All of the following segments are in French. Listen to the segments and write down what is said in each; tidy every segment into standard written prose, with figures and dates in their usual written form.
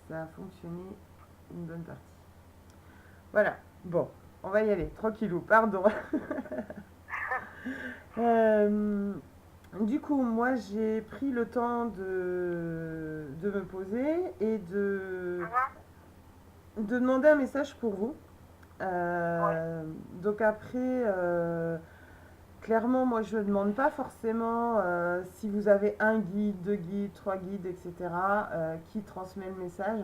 ça a fonctionné une bonne partie. Voilà, bon, on va y aller, tranquillou, pardon. Euh, du coup, moi, j'ai pris le temps de me poser et de demander un message pour vous. Oui, Euh, donc après, clairement, moi, je ne demande pas forcément si vous avez un guide, deux guides, trois guides, etc., qui transmet le message.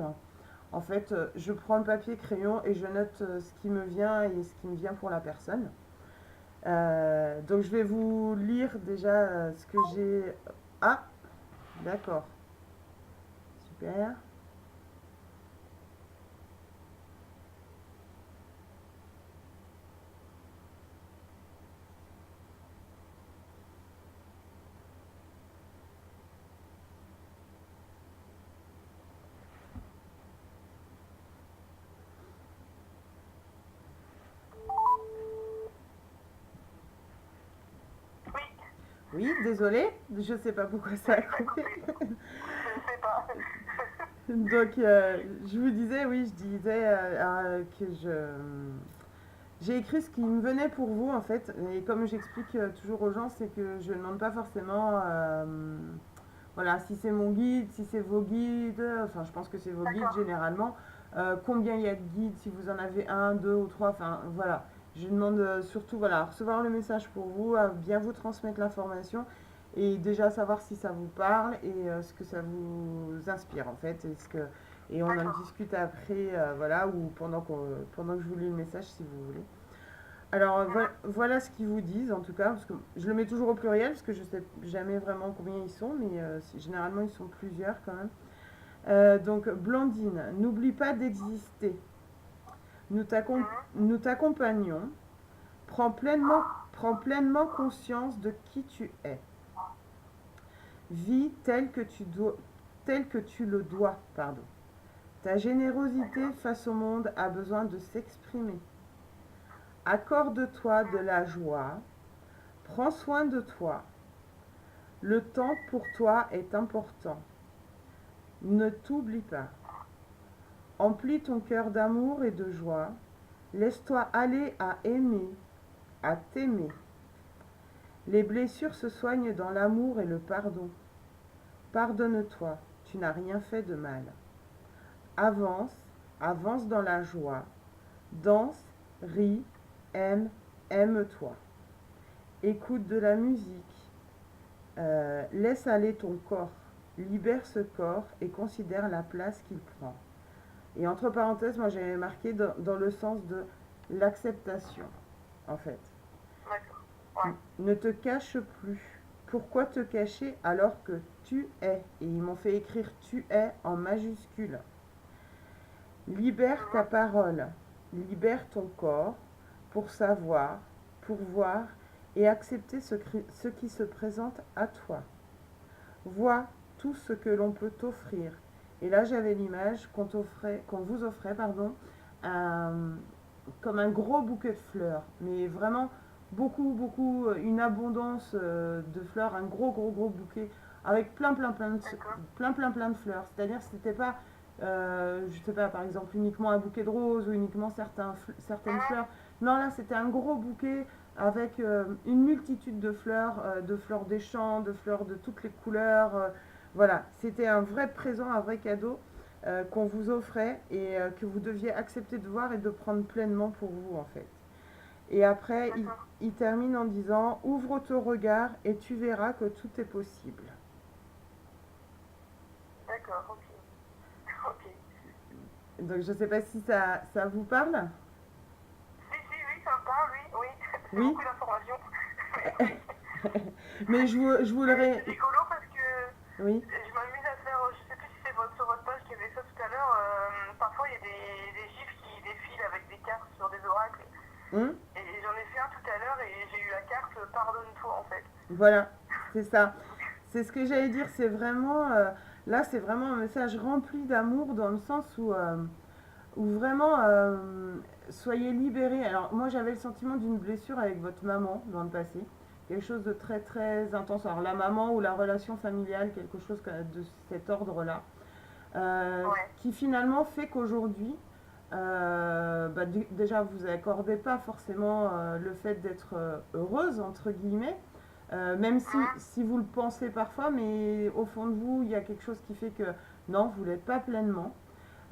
En fait, je prends le papier crayon et je note ce qui me vient et ce qui me vient pour la personne. Donc je vais vous lire déjà ce que j'ai. Ah, d'accord, super. oui, Oui, désolé, je ne sais pas pourquoi ça a oui, ça a coupé. coupé. Je ne sais pas. Donc je vous disais, oui, je disais que j'ai écrit ce qui me venait pour vous en fait. Et comme j'explique toujours aux gens, c'est que je ne demande pas forcément, voilà, si c'est mon guide, si c'est vos guides, enfin je pense que c'est vos guides D'accord, généralement, combien il y a de guides, si vous en avez un, deux ou trois, enfin voilà. Je demande surtout, voilà, recevoir le message pour vous, à bien vous transmettre l'information et déjà savoir si ça vous parle et ce que ça vous inspire en fait. Et on en d'accord. discute après, voilà, ou pendant que je vous lis le message si vous voulez. Alors voilà ce qu'ils vous disent en tout cas, parce que je le mets toujours au pluriel parce que je sais jamais vraiment combien ils sont, mais généralement ils sont plusieurs quand même. Donc Blandine, n'oublie pas d'exister. Nous nous t'accompagnons. Prends pleinement conscience de qui tu es. Vis tel que tu le dois, pardon. Ta générosité D'accord. face au monde a besoin de s'exprimer. Accorde-toi de la joie. Prends soin de toi. Le temps pour toi est important. Ne t'oublie pas. Emplis ton cœur d'amour et de joie. Laisse-toi aller à aimer, à t'aimer. Les blessures se soignent dans l'amour et le pardon. Pardonne-toi, tu n'as rien fait de mal. Avance, avance dans la joie. Danse, ris, aime, aime-toi. Écoute de la musique. Laisse aller ton corps. Libère ce corps et considère la place qu'il prend. Et entre parenthèses, moi j'avais marqué dans le sens de l'acceptation, en fait. D'accord. Ouais. Ne te cache plus. Pourquoi te cacher alors que tu es? Et ils m'ont fait écrire tu es en majuscule. Libère ta parole, libère ton corps pour savoir, pour voir et accepter ce qui se présente à toi. Vois tout ce que l'on peut t'offrir. Et là, j'avais l'image qu'on vous offrait, pardon, un- comme un gros bouquet de fleurs, mais vraiment beaucoup, beaucoup, une abondance de fleurs, un gros, gros, gros bouquet avec D'accord. plein de fleurs. C'est-à-dire que c'était pas, je sais pas, par exemple, uniquement un bouquet de roses ou uniquement certaines fleurs. Non, là, c'était un gros bouquet avec une multitude de fleurs des champs, de fleurs de toutes les couleurs. Voilà, c'était un vrai présent, un vrai cadeau qu'on vous offrait et que vous deviez accepter de voir et de prendre pleinement pour vous en fait. Et après, D'accord. il termine en disant ouvre ton regard et tu verras que tout est possible. D'accord. Ok. Ok. Donc je ne sais pas si ça vous parle. Si, si, oui, ça me parle, oui, oui. C'est Oui. beaucoup d'informations. Mais oui. Mais je vous le Mais c'est ré... rigolo parce que Oui. je m'amuse à faire, je sais plus si c'est sur votre page qu'il y avait ça tout à l'heure. Parfois, il y a des gifs qui défilent avec des cartes sur des oracles. Hum. Et j'en ai fait un tout à l'heure et j'ai eu la carte Pardonne-toi en fait. Voilà, c'est ça. C'est ce que j'allais dire. C'est vraiment... là, c'est vraiment un message rempli d'amour dans le sens où vraiment soyez libérés. Alors moi j'avais le sentiment d'une blessure avec votre maman dans le passé, quelque chose de très très intense. Alors la maman ou la relation familiale, quelque chose de cet ordre-là. Ouais. qui finalement fait qu'aujourd'hui, déjà vous accordez pas forcément le fait d'être heureuse, entre guillemets, même si vous le pensez parfois, mais au fond de vous, il y a quelque chose qui fait que non, vous l'êtes pas pleinement.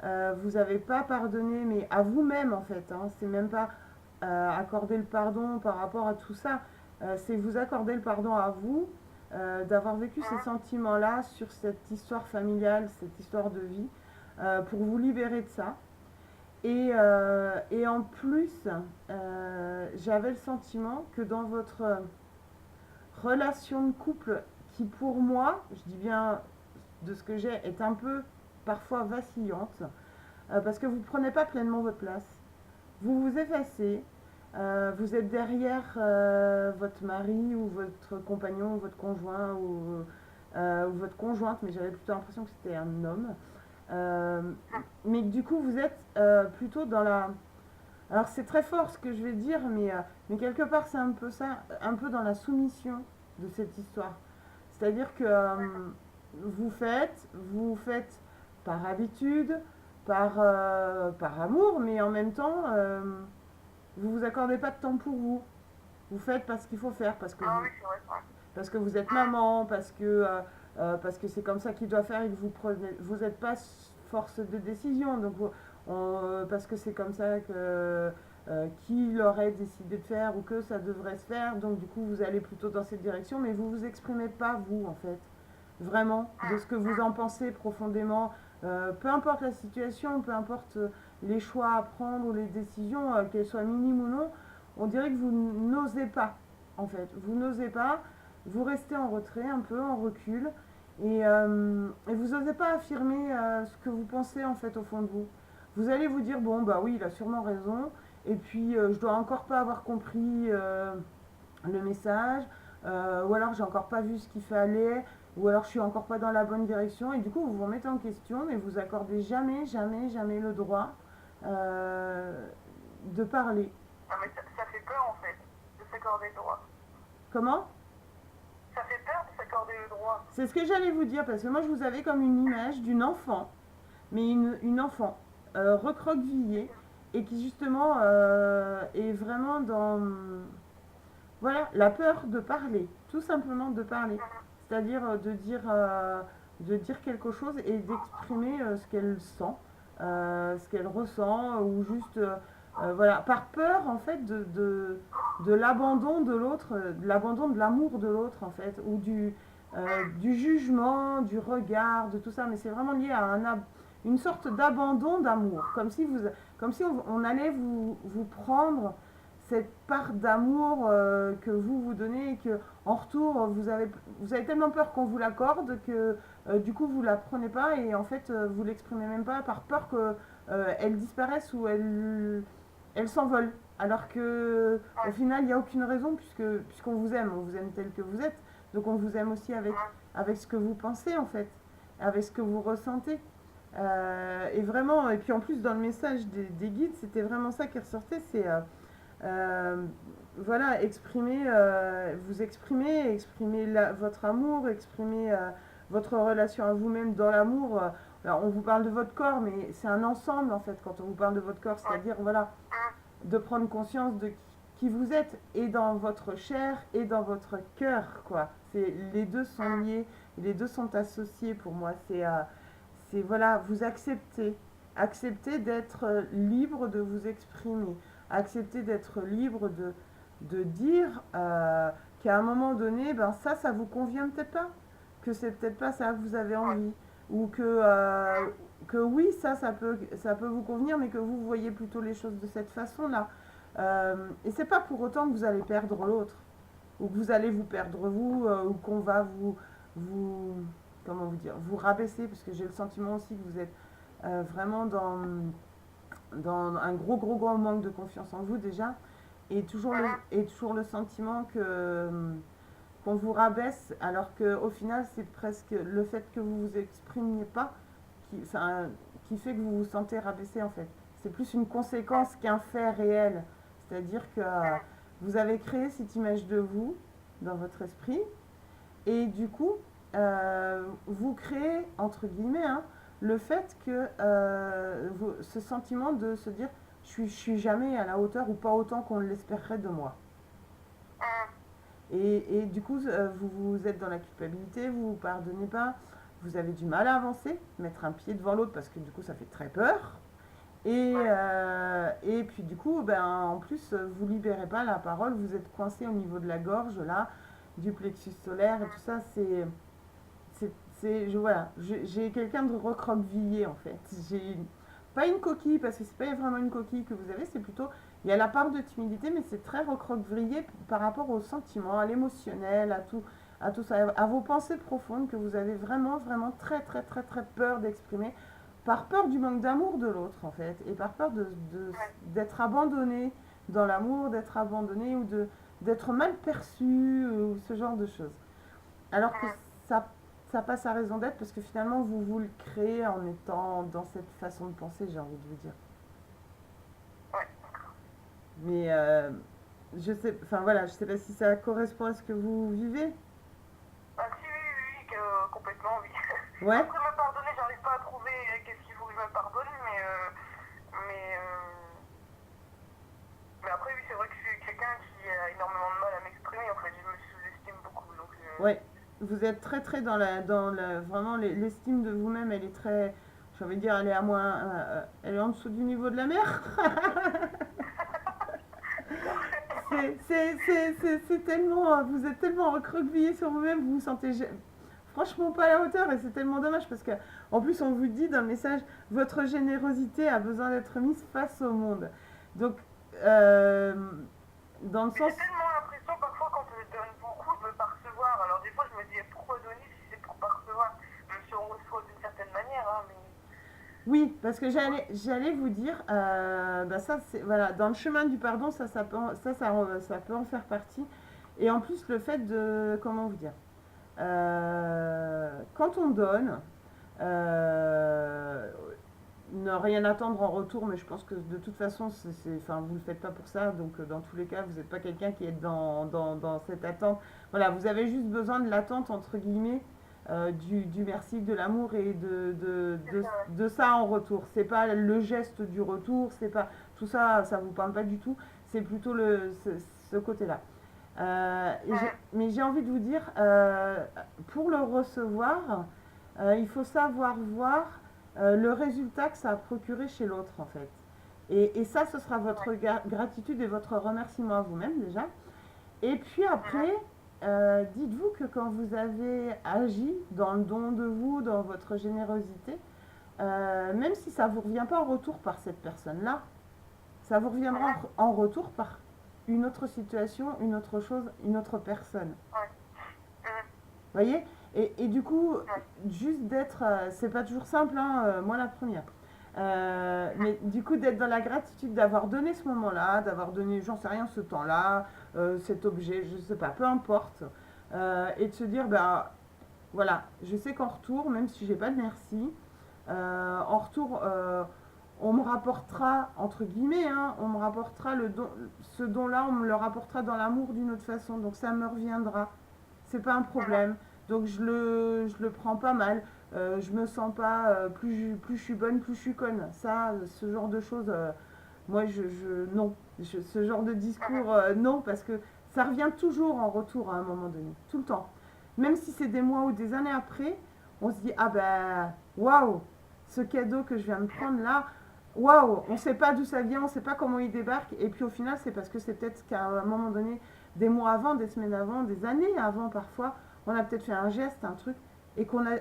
Vous n'avez pas pardonné, mais à vous-même en fait. Hein, c'est même pas accorder le pardon par rapport à tout ça. C'est vous accorder le pardon à vous, d'avoir vécu ces sentiments-là sur cette histoire familiale, cette histoire de vie, pour vous libérer de ça. Et en plus, j'avais le sentiment que dans votre relation de couple, qui pour moi, je dis bien de ce que j'ai, est un peu parfois vacillante, parce que vous ne prenez pas pleinement votre place. Vous vous effacez, vous êtes derrière votre mari ou votre compagnon ou votre conjoint ou votre conjointe, mais j'avais plutôt l'impression que c'était un homme. Euh, mais du coup, vous êtes plutôt dans la... Alors c'est très fort ce que je vais dire, mais quelque part c'est un peu ça, un peu dans la soumission de cette histoire. C'est-à-dire que vous faites par habitude, par amour, mais en même temps, vous vous accordez pas de temps pour vous. Vous faites parce qu'il faut faire, Ah oui, c'est vrai, ouais. parce que vous êtes maman, parce que c'est comme ça qu'il doit faire et que vous n'êtes pas force de décision, donc parce que c'est comme ça que qu'il aurait décidé de faire ou que ça devrait se faire, donc du coup vous allez plutôt dans cette direction, mais vous vous exprimez pas vous en fait, vraiment, de ce que vous en pensez profondément, peu importe la situation, peu importe les choix à prendre ou les décisions, qu'elles soient minimes ou non, on dirait que vous n'osez pas, en fait. Vous n'osez pas, vous restez en retrait, un peu en recul, et vous n'osez pas affirmer ce que vous pensez, en fait, au fond de vous. Vous allez vous dire, bon, bah oui, il a sûrement raison, et puis je dois encore pas avoir compris le message, ou alors j'ai encore pas vu ce qu'il fallait, ou alors je suis encore pas dans la bonne direction, et du coup vous vous remettez en question, mais vous accordez jamais, jamais, jamais le droit de parler. Non, mais ça fait peur en fait, de s'accorder le droit. Comment? Ça fait peur de s'accorder le droit. C'est ce que j'allais vous dire, parce que moi je vous avais comme une image d'une enfant, mais une enfant recroquevillée, et qui justement est vraiment dans, voilà, la peur de parler, tout simplement de parler. C'est-à-dire de dire quelque chose et d'exprimer ce qu'elle sent, ce qu'elle ressent, ou juste, voilà, par peur en fait de l'abandon de l'autre, de l'abandon de l'amour de l'autre en fait, ou du jugement, du regard, de tout ça. Mais c'est vraiment lié à une sorte d'abandon d'amour, comme si on allait vous prendre cette part d'amour que vous donnez et que en retour vous avez tellement peur qu'on vous l'accorde que du coup vous la prenez pas et en fait vous l'exprimez même pas par peur que elle disparaisse ou elle s'envole, alors que au final il n'y a aucune raison puisqu'on on vous aime tel que vous êtes, donc on vous aime aussi avec ce que vous pensez en fait, avec ce que vous ressentez. Et vraiment, et puis en plus dans le message des guides, c'était vraiment ça qui ressortait, c'est euh, voilà, vous exprimez votre amour, exprimez votre relation à vous-même dans l'amour. Alors, on vous parle de votre corps, mais c'est un ensemble en fait quand on vous parle de votre corps, c'est-à-dire voilà, de prendre conscience de qui vous êtes et dans votre chair et dans votre cœur, quoi. Les deux sont liés, les deux sont associés pour moi. C'est voilà, vous acceptez d'être libre de vous exprimer, accepter d'être libre de dire qu'à un moment donné, ben ça vous convient peut-être pas, que c'est peut-être pas ça que vous avez envie, ou que oui, ça peut vous convenir, mais que vous voyez plutôt les choses de cette façon-là. Et c'est pas pour autant que vous allez perdre l'autre, ou que vous allez vous perdre vous, ou qu'on va vous, comment vous dire, vous rabaisser, parce que j'ai le sentiment aussi que vous êtes vraiment dans un gros, gros, gros manque de confiance en vous déjà, et toujours le sentiment qu'on vous rabaisse, alors qu'au final, c'est presque le fait que vous vous exprimiez pas qui fait que vous vous sentez rabaissé en fait. C'est plus une conséquence qu'un fait réel. C'est-à-dire que vous avez créé cette image de vous dans votre esprit, et du coup, vous créez, entre guillemets, hein, le fait que ce sentiment de se dire je suis jamais à la hauteur ou pas autant qu'on l'espérerait de moi. Et du coup, vous êtes dans la culpabilité, vous vous pardonnez pas, vous avez du mal à avancer, mettre un pied devant l'autre parce que du coup ça fait très peur. Et puis du coup, ben, en plus, vous libérez pas la parole, vous êtes coincé au niveau de la gorge, là, du plexus solaire et tout ça. Voilà, j'ai quelqu'un de recroquevillé en fait. Pas une coquille, parce que c'est pas vraiment une coquille que vous avez, c'est plutôt, il y a la part de timidité, mais c'est très recroquevillé par rapport aux sentiments, à l'émotionnel, à tout ça, à vos pensées profondes que vous avez vraiment, vraiment très, très, très, très peur d'exprimer, par peur du manque d'amour de l'autre en fait, et par peur d'être abandonné dans l'amour, d'être abandonné ou d'être mal perçu ou ce genre de choses. Alors que ça, ça passe à raison d'être parce que finalement vous le créez en étant dans cette façon de penser, j'ai envie de vous dire. Ouais. Mais je sais, enfin voilà, je sais pas si ça correspond à ce que vous vivez. Ah si, oui, oui, oui, complètement, oui. Ouais. Après me pardonner, j'arrive pas à trouver qu'est-ce qu'il faut que je me pardonne, mais, mais après, oui, c'est vrai que je suis quelqu'un qui a énormément de mal à m'exprimer, en fait, je me sous-estime beaucoup, donc Ouais. Vous êtes très très vraiment l'estime de vous-même, elle est très, j'ai envie de dire, elle est à moins, elle est en dessous du niveau de la mer. d'accord. C'est tellement, vous êtes tellement recroquevillé sur vous-même, vous vous sentez franchement pas à la hauteur et c'est tellement dommage parce que en plus on vous dit dans le message votre générosité a besoin d'être mise face au monde. Donc euh, dans le Mais sens j'ai tellement l'impression parfois quand je donne beaucoup de me percevoir. Alors des fois je me dis pourquoi donner si c'est pour percevoir, même si on reçoit d'une certaine manière, hein, mais oui, parce que tu vois. j'allais vous dire, bah ça c'est voilà, dans le chemin du pardon, ça peut en faire partie. Et en plus le fait de, comment vous dire, quand on donne, euh, ne rien attendre en retour, mais je pense que de toute façon, enfin, vous ne le faites pas pour ça, donc dans tous les cas, vous n'êtes pas quelqu'un qui est dans cette attente. Voilà, vous avez juste besoin de l'attente, entre guillemets, du merci, de l'amour et C'est ça, ouais. de ça en retour. C'est pas le geste du retour, c'est pas tout ça, ça vous parle pas du tout, c'est plutôt ce côté-là. Mais j'ai envie de vous dire, pour le recevoir, il faut savoir voir le résultat que ça a procuré chez l'autre en fait. Et ça, ce sera votre Ouais. gratitude et votre remerciement à vous-même déjà. Et puis Mhm. après, dites-vous que quand vous avez agi dans le don de vous, dans votre générosité, même si ça ne vous revient pas en retour par cette personne-là, ça vous reviendra Mhm. en retour par une autre situation, une autre chose, une autre personne. Ouais. Mhm. Voyez. Et du coup, Ouais. juste d'être, c'est pas toujours simple, hein, moi la première. Mais du coup, d'être dans la gratitude d'avoir donné ce moment-là, d'avoir donné, j'en sais rien, ce temps-là, cet objet, je sais pas, peu importe. Et de se dire, bah voilà, je sais qu'en retour, même si j'ai pas de merci, en retour, on me rapportera, entre guillemets, hein, on me rapportera ce don-là, on me le rapportera dans l'amour d'une autre façon, donc ça me reviendra. C'est pas un Mhm. problème. Donc je le prends pas mal. Je me sens pas plus je suis bonne, plus je suis conne. Ça, ce genre de choses, moi non. Ce genre de Mhm. discours, non, parce que ça revient toujours en retour à un moment donné, tout le temps. Même si c'est des mois ou des années après, on se dit ah ben waouh, ce cadeau que je viens de prendre là, waouh, on sait pas d'où ça vient, on sait pas comment il débarque, et puis au final c'est parce que c'est peut-être qu'à un moment donné, des mois avant, des semaines avant, des années avant parfois, on a peut-être fait un geste, un truc, et qu'on a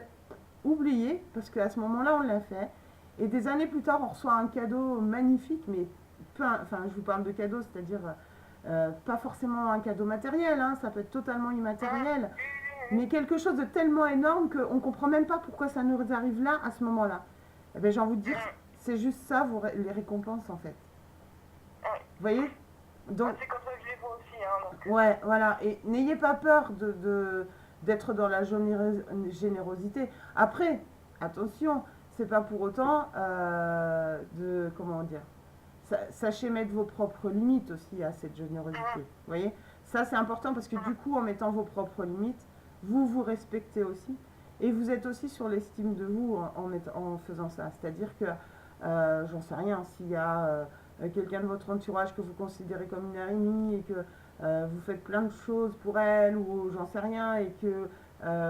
oublié, parce qu'à ce moment-là on l'a fait, et des années plus tard on reçoit un cadeau magnifique, mais enfin je vous parle de cadeau, c'est-à-dire pas forcément un cadeau matériel, hein, ça peut être totalement Mhm. immatériel, Oui, oui, oui. mais quelque chose de tellement énorme qu'on ne comprend même pas pourquoi ça nous arrive là, à ce moment-là. Eh bien, j'ai envie de dire, Mhm. c'est juste ça, les récompenses, en fait. Ouais. Vous voyez. Bah, Donc, c'est comme ça que je les vois aussi, hein, donc. ouais, voilà. Et n'ayez pas peur d'être dans la générosité. Après, attention, c'est pas pour autant de... Comment dire, sachez mettre vos propres limites aussi à cette générosité. Mhm. Vous voyez. Ça, c'est important parce que du Mhm. coup, en mettant vos propres limites, vous vous respectez aussi. Et vous êtes aussi sur l'estime de vous en faisant ça. C'est-à-dire que, j'en sais rien, s'il y a quelqu'un de votre entourage que vous considérez comme une amie et que vous faites plein de choses pour elle, ou j'en sais rien, et que,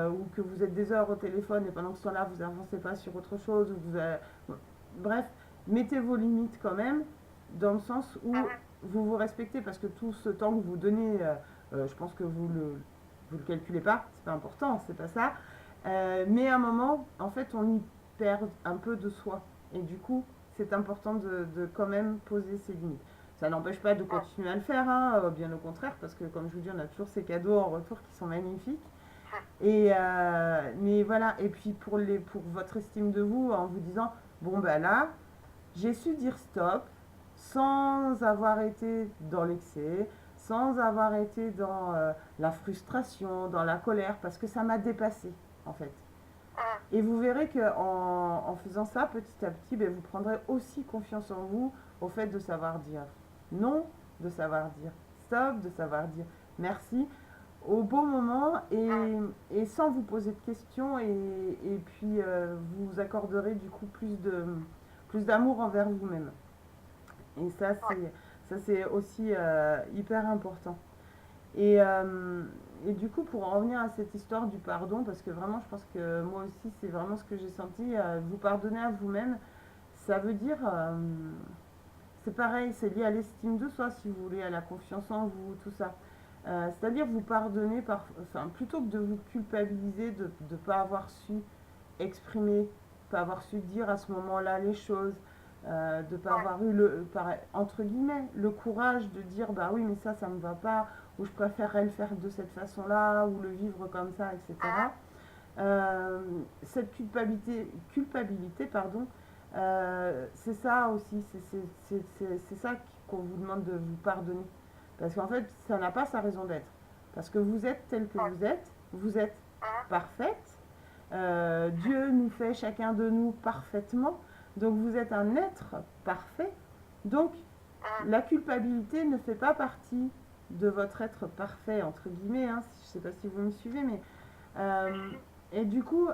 ou que vous êtes des heures au téléphone et pendant ce temps-là, vous n'avancez pas sur autre chose, ou bref, mettez vos limites quand même, dans le sens où vous vous respectez, parce que tout ce temps que vous donnez, je pense que vous le calculez pas, c'est pas important, c'est pas ça. Mais à un moment, en fait, on y perd un peu de soi. Et du coup, c'est important de quand même poser ses limites. Ça n'empêche pas de continuer à le faire, hein, bien au contraire, parce que comme je vous dis, on a toujours ces cadeaux en retour qui sont magnifiques. Et mais voilà, et puis pour votre estime de vous, en vous disant, bon ben là, j'ai su dire stop sans avoir été dans l'excès, sans avoir été dans la frustration, dans la colère, parce que ça m'a dépassé en fait. Et vous verrez qu'en faisant ça, petit à petit, ben, vous prendrez aussi confiance en vous, au fait de savoir dire non, de savoir dire stop, de savoir dire merci au bon moment et sans vous poser de questions et puis vous accorderez du coup plus d'amour envers vous-même. Et ça c'est aussi hyper important. Et, euh, et du coup, pour en revenir à cette histoire du pardon, parce que vraiment, je pense que moi aussi, c'est vraiment ce que j'ai senti, vous pardonner à vous-même, ça veut dire, c'est pareil, c'est lié à l'estime de soi, si vous voulez, à la confiance en vous, tout ça. C'est-à-dire vous pardonner, enfin, plutôt que de vous culpabiliser de ne pas avoir su exprimer, pas avoir su dire à ce moment-là les choses, de pas avoir eu entre guillemets le courage de dire bah oui mais ça me va pas, ou je préférerais le faire de cette façon-là, ou le vivre comme ça, etc. Cette culpabilité pardon, c'est ça aussi, c'est ça qu'on vous demande de vous pardonner. Parce qu'en fait, ça n'a pas sa raison d'être. Parce que vous êtes tel que vous êtes parfaite. Dieu nous fait chacun de nous parfaitement. Donc vous êtes un être parfait. Donc la culpabilité ne fait pas partie de votre être parfait, entre guillemets. Hein. Je ne sais pas si vous me suivez, mais... et du coup,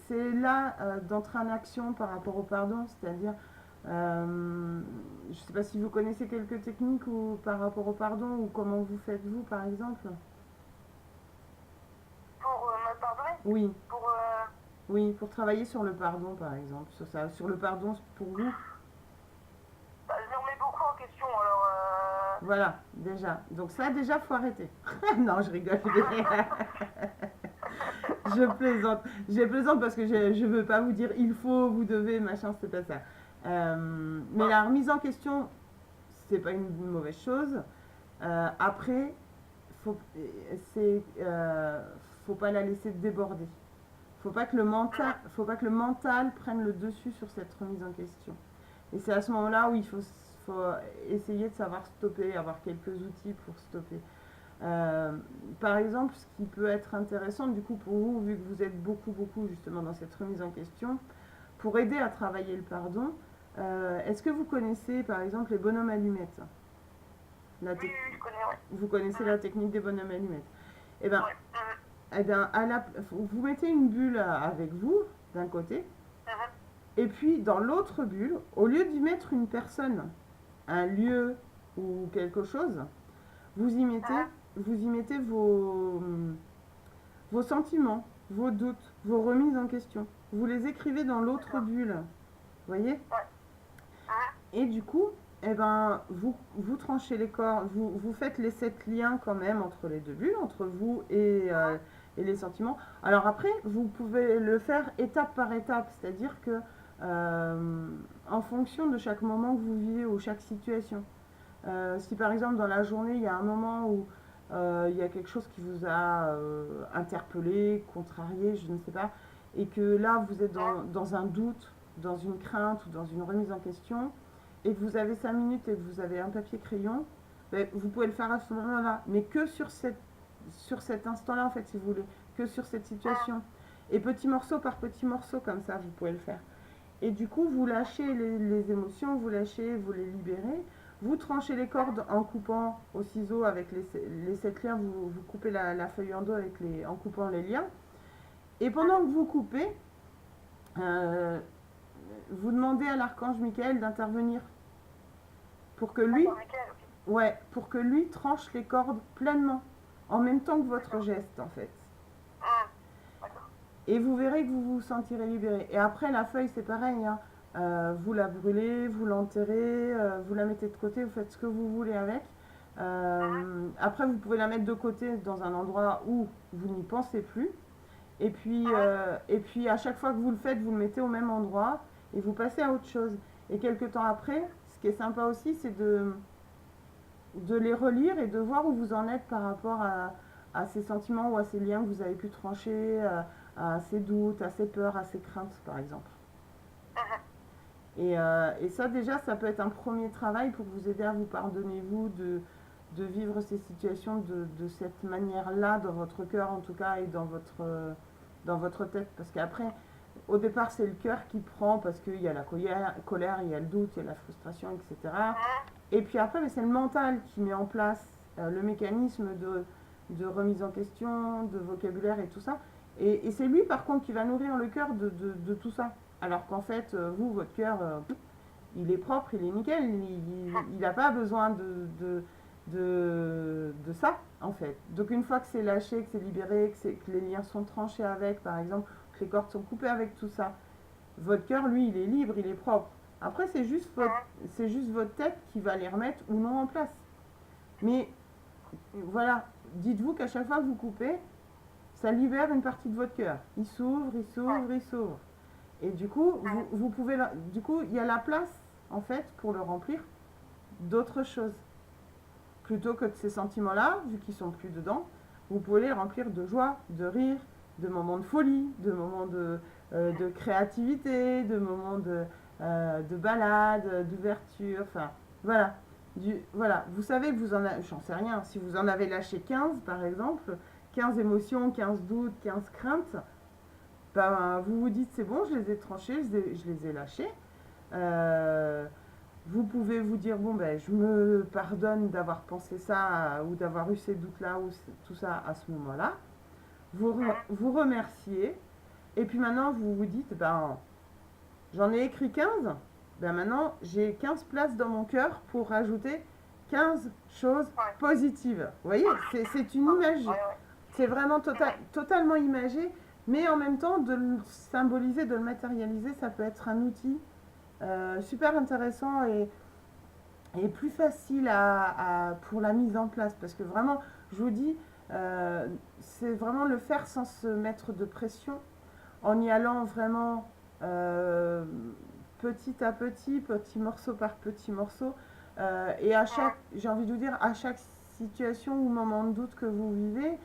c'est là d'entrer en action par rapport au pardon, c'est-à-dire, je ne sais pas si vous connaissez quelques techniques ou, par rapport au pardon, ou comment vous faites vous, par exemple. Pour me pardonner. Oui, Pour, oui, pour travailler sur le pardon, par exemple, sur ça, sur le pardon pour vous. bah, je me remets beaucoup en question, alors... Voilà, déjà. Donc ça, déjà, faut arrêter. Non, je rigole. Je plaisante parce que je veux pas vous dire il faut, vous devez, machin, c'est pas ça. Mais la remise en question, c'est pas une mauvaise chose. Après, faut, faut pas la laisser déborder. Faut pas que le mental prenne le dessus sur cette remise en question. Et c'est à ce moment-là où faut essayer de savoir stopper, avoir quelques outils pour stopper. Par exemple, ce qui peut être intéressant du coup pour vous, vu que vous êtes beaucoup justement dans cette remise en question, pour aider à travailler le pardon, est-ce que vous connaissez par exemple les bonhommes allumettes? Oui, je connais, ouais. Vous connaissez la technique des bonhommes allumettes? Eh bien, Ouais. eh bien vous mettez une bulle avec vous d'un côté, et puis dans l'autre bulle, au lieu d'y mettre une personne, un lieu ou quelque chose, vous y mettez vos sentiments, vos doutes, vos remises en question. Vous les écrivez dans l'autre bulle. Vous voyez? Et du coup, eh ben, vous tranchez les corps, vous faites les 7 liens quand même entre les deux bulles, entre vous et les sentiments. Alors après, vous pouvez le faire étape par étape, c'est-à-dire que en fonction de chaque moment que vous vivez ou chaque situation. Si par exemple dans la journée il y a un moment où il y a quelque chose qui vous a interpellé, contrarié, je ne sais pas, et que là vous êtes dans un doute, dans une crainte ou dans une remise en question, et que vous avez 5 minutes et que vous avez un papier crayon, ben, vous pouvez le faire à ce moment-là, mais que sur cet instant-là en fait si vous voulez, que sur cette situation. Et petit morceau par petit morceau comme ça vous pouvez le faire. Et du coup vous lâchez les émotions, vous les libérez. Vous tranchez les cordes en coupant au ciseau avec les 7 liens, vous coupez la feuille en deux en coupant les liens. Et pendant que vous coupez, euh, vous demandez à l'archange Michael d'intervenir pour que lui, D'accord, nickel, ok. ouais, pour que lui tranche les cordes pleinement, en même temps que votre D'accord. geste en fait. D'accord. Et vous verrez que vous vous sentirez libéré. Et après, la feuille, c'est pareil, hein. Vous la brûlez, vous l'enterrez, vous la mettez de côté, vous faites ce que vous voulez avec. Après, vous pouvez la mettre de côté dans un endroit où vous n'y pensez plus. Et puis, à chaque fois que vous le faites, vous le mettez au même endroit et vous passez à autre chose. Et quelques temps après, ce qui est sympa aussi, c'est de les relire et de voir où vous en êtes par rapport à ces sentiments ou à ces liens que vous avez pu trancher, à ces doutes, à ces peurs, à ces craintes, par exemple. Et ça, déjà, ça peut être un premier travail pour vous aider à vous pardonner, vous, de vivre ces situations de cette manière-là, dans votre cœur en tout cas, et dans votre tête. Parce qu'après, au départ, c'est le cœur qui prend, parce qu'il y a la colère, il y a le doute, il y a la frustration, etc. Et puis après, mais c'est le mental qui met en place le mécanisme de remise en question, de vocabulaire et tout ça. Et c'est lui, par contre, qui va nourrir le cœur de tout ça. Alors qu'en fait, vous, votre cœur, il est propre, il est nickel, il n'a pas besoin de ça, en fait. Donc une fois que c'est lâché, que c'est libéré, que les liens sont tranchés avec, par exemple, que les cordes sont coupées avec tout ça, votre cœur, lui, il est libre, il est propre. Après, c'est juste votre tête qui va les remettre ou non en place. Mais voilà, dites-vous qu'à chaque fois que vous coupez, ça libère une partie de votre cœur. Il s'ouvre, il s'ouvre, il s'ouvre. Et du coup, vous pouvez, du coup, il y a la place, en fait, pour le remplir d'autres choses. Plutôt que de ces sentiments-là, vu qu'ils sont plus dedans, vous pouvez les remplir de joie, de rire, de moments de folie, de moments de créativité, de moments de balade, d'ouverture, enfin, voilà. Voilà, vous savez que vous en avez, j'en sais rien, si vous en avez lâché 15 par exemple, 15 émotions, 15 doutes, 15 craintes, ben, vous vous dites c'est bon, je les ai tranchées, je les ai lâchées. Euh, vous pouvez vous dire bon ben je me pardonne d'avoir pensé ça ou d'avoir eu ces doutes là ou tout ça à ce moment-là. Vous remerciez et puis maintenant vous vous dites ben j'en ai écrit 15, ben maintenant j'ai 15 places dans mon cœur pour rajouter 15 choses positives. Vous voyez, c'est une image, c'est vraiment totalement imagé, mais en même temps de le symboliser, de le matérialiser, ça peut être un outil super intéressant et plus facile pour la mise en place. Parce que vraiment, je vous dis, c'est vraiment le faire sans se mettre de pression, en y allant vraiment petit à petit, petit morceau par petit morceau. Et à chaque, j'ai envie de vous dire, à chaque situation ou moment de doute que vous vivez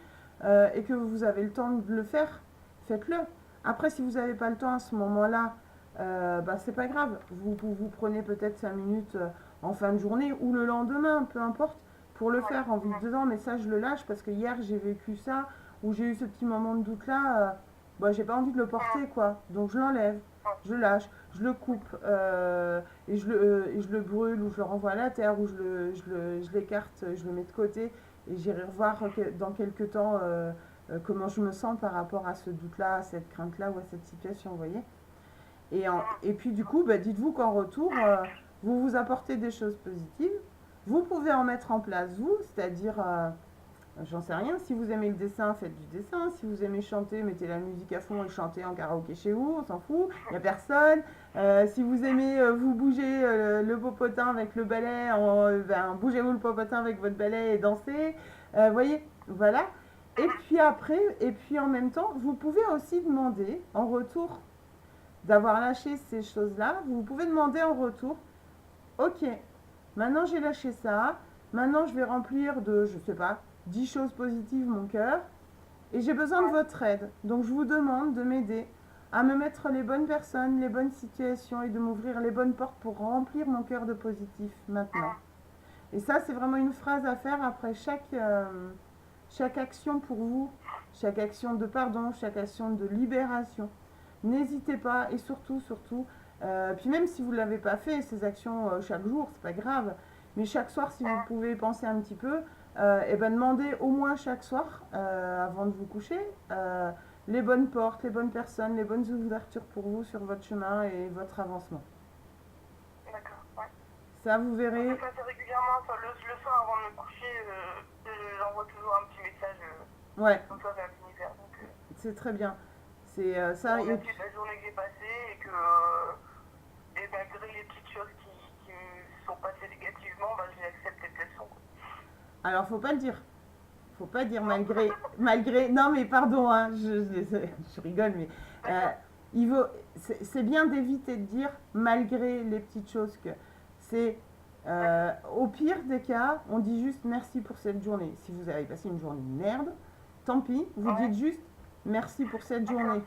et que vous avez le temps de le faire, faites-le. Après, si vous n'avez pas le temps à ce moment-là, bah, c'est pas grave. Vous prenez peut-être 5 minutes en fin de journée ou le lendemain, peu importe, pour le faire en vous disant, mais ça, je le lâche parce que hier, j'ai vécu ça ou j'ai eu ce petit moment de doute-là. Bah, j'ai pas envie de le porter, quoi. Donc, je l'enlève, je le lâche, je le coupe et je le brûle ou je le renvoie à la terre ou je l'écarte, je le mets de côté et j'irai revoir dans quelques temps comment je me sens par rapport à ce doute-là, à cette crainte-là ou à cette situation, vous voyez. Et puis du coup, bah, dites-vous qu'en retour, vous vous apportez des choses positives. Vous pouvez en mettre en place, vous, c'est-à-dire, j'en sais rien, si vous aimez le dessin, faites du dessin. Si vous aimez chanter, mettez la musique à fond et chantez en karaoké chez vous, on s'en fout, il n'y a personne. Si vous aimez vous bouger le popotin avec le balai, ben, bougez-vous le popotin avec votre balai et dansez. Voyez, voilà. Et puis après, et puis en même temps, vous pouvez aussi demander en retour d'avoir lâché ces choses-là, vous pouvez demander en retour, ok, maintenant j'ai lâché ça, maintenant je vais remplir de, je sais pas, 10 choses positives mon cœur, et j'ai besoin de votre aide. Donc je vous demande de m'aider à me mettre les bonnes personnes, les bonnes situations et de m'ouvrir les bonnes portes pour remplir mon cœur de positif maintenant. Et ça, c'est vraiment une phrase à faire après chaque action pour vous, chaque action de pardon, chaque action de libération. N'hésitez pas et surtout, puis même si vous ne l'avez pas fait, ces actions chaque jour, c'est pas grave, mais chaque soir, si vous pouvez penser un petit peu, et ben demandez au moins chaque soir, avant de vous coucher, les bonnes portes, les bonnes personnes, les bonnes ouvertures pour vous sur votre chemin et votre avancement. D'accord, ouais. Ça, vous Je verrez. fais ça régulièrement, ça, le soir avant de me coucher, j'envoie toujours un petit message Ouais, comme ça vers l'univers. Donc, c'est très bien. C'est pour ça. Et remercier de puis, la journée que j'ai passée et malgré les petites choses qui me sont passées négativement, bah, je les accepte telles qu'elles sont. alors, faut pas le dire. Faut pas dire Non. malgré. Non, mais pardon, hein, je rigole, mais euh, D'accord. c'est bien d'éviter de dire malgré les petites choses que c'est. Au pire des cas, on dit juste merci pour cette journée. Si vous avez passé une journée de merde, tant pis, vous Ouais, dites juste merci pour cette d'accord. journée.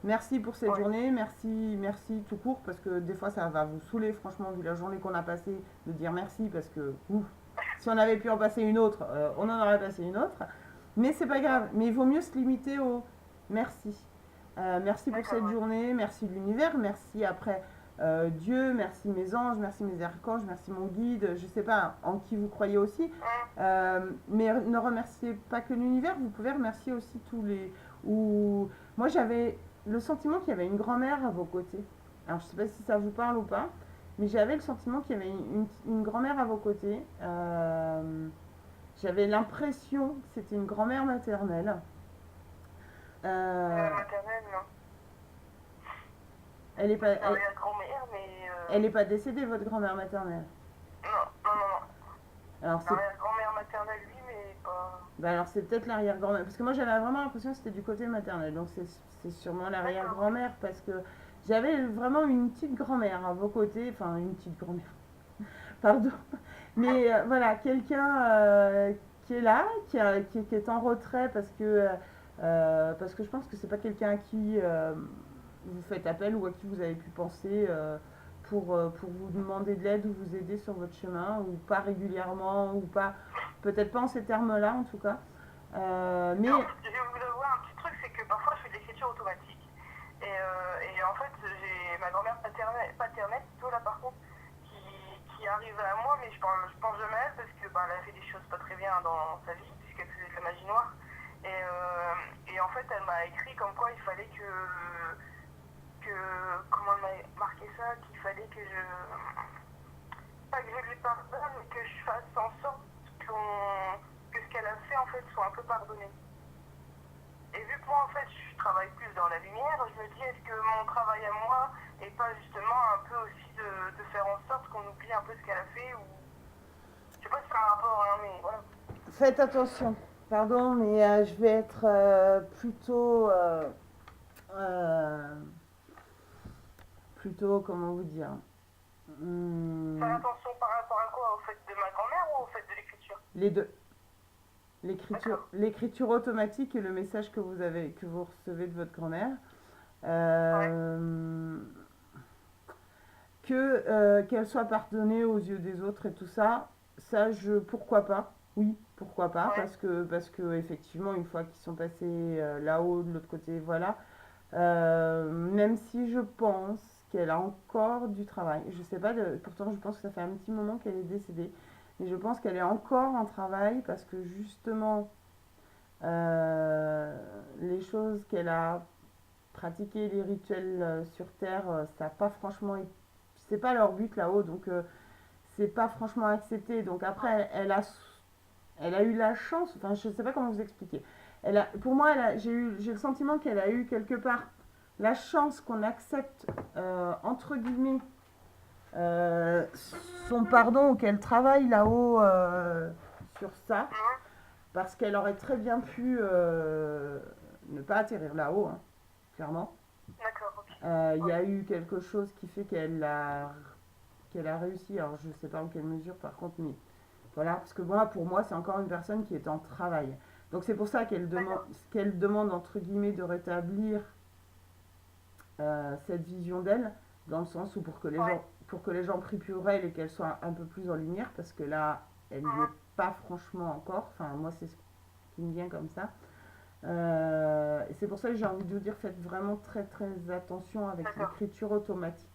Merci pour cette Ouais. journée, merci tout court, parce que des fois ça va vous saouler, franchement, vu la journée qu'on a passée, de dire merci, parce que ouf, si on avait pu en passer une autre, on en aurait passé une autre. Mais c'est pas C'est ça. grave, mais il vaut mieux se limiter au merci. Merci pour D'accord, cette ouais. journée, merci l'univers, merci après Dieu, merci mes anges, merci mes archanges, merci mon guide, je sais pas en qui vous croyez aussi. Mais ne remerciez pas que l'univers, vous pouvez remercier aussi tous les. Ou moi j'avais le sentiment qu'il y avait une grand-mère à vos côtés. Alors je sais pas si ça vous parle ou pas, mais j'avais le sentiment qu'il y avait une grand-mère à vos côtés. J'avais l'impression que c'était une grand-mère maternelle. Euh, Maternelle, non. elle est pas, C'est l'arrière-grand-mère, mais elle est pas décédée, votre grand-mère maternelle. non, non, non, non. Alors c'est, L'arrière-grand-mère maternelle, oui, mais pas. bah alors c'est peut-être l'arrière-grand-mère, parce que moi j'avais vraiment l'impression que c'était du côté maternel, donc c'est sûrement D'accord, l'arrière-grand-mère, parce que j'avais vraiment une petite grand-mère à vos côtés, enfin une petite grand-mère, pardon, mais voilà, quelqu'un qui est là, qui est en retrait parce que je pense que c'est pas quelqu'un à qui vous faites appel ou à qui vous avez pu penser pour vous demander de l'aide ou vous aider sur votre chemin, ou pas régulièrement, ou pas, peut-être pas en ces termes-là en tout cas. Mais Non, je vais vous avouer un petit truc, c'est que parfois je fais de l'écriture automatique. Et en fait, j'ai ma grand-mère paternelle plutôt là par contre, qui arrive à moi, mais je pense jamais à elle parce que bah, elle a fait des choses pas très bien dans sa vie, puisqu'elle faisait de la magie noire. Et en fait, elle m'a écrit comme quoi il fallait comment elle m'a marqué ça, qu'il fallait que pas que je lui pardonne, mais que je fasse en sorte que ce qu'elle a fait en fait soit un peu pardonné. Et vu que moi en fait je travaille plus dans la lumière, je me dis est-ce que mon travail à moi est pas justement un peu aussi de faire en sorte qu'on oublie un peu ce qu'elle a fait ou je sais pas si c'est un rapport hein, mais voilà. faites attention, pardon, mais je vais être euh, plutôt, comment vous dire, Faire attention par rapport à quoi? Au fait de ma grand-mère ou au fait de l'écriture? les deux. D'accord. L'écriture automatique et le message que vous recevez de votre grand-mère. Ouais. Euh, qu'elle soit pardonnée aux yeux des autres et tout ça, pourquoi pas, oui, pourquoi pas, Ouais. parce que effectivement, une fois qu'ils sont passés là-haut, de l'autre côté, voilà, même si je pense qu'elle a encore du travail, je sais pas, pourtant je pense que ça fait un petit moment qu'elle est décédée, mais je pense qu'elle est encore en travail parce que justement, les choses qu'elle a pratiquées, les rituels sur Terre, ça n'a pas franchement été, c'est pas leur but là-haut, donc c'est pas franchement accepté. Donc après, elle a eu la chance, enfin je sais pas comment vous expliquer. Pour moi, j'ai le sentiment qu'elle a eu quelque part la chance qu'on accepte entre guillemets euh, son pardon ou qu'elle travaille là-haut sur ça, Mhm. parce qu'elle aurait très bien pu ne pas atterrir là-haut, hein, clairement. D'accord, ok. Il y Ouais. a eu quelque chose qui fait qu'elle a réussi. Alors je ne sais pas en quelle mesure par contre, mais voilà, parce que moi, pour moi, c'est encore une personne qui est en travail. Donc c'est pour ça D'accord. qu'elle demande entre guillemets de rétablir cette vision d'elle, dans le sens où Ouais. pour que les gens prient pour elle et qu'elle soit un peu plus en lumière, parce que là, elle n'y est Mhm. pas franchement encore. Enfin, moi, c'est ce qui me vient comme ça. Et c'est pour ça que j'ai envie de vous dire, faites vraiment très très attention avec D'accord. l'écriture automatique.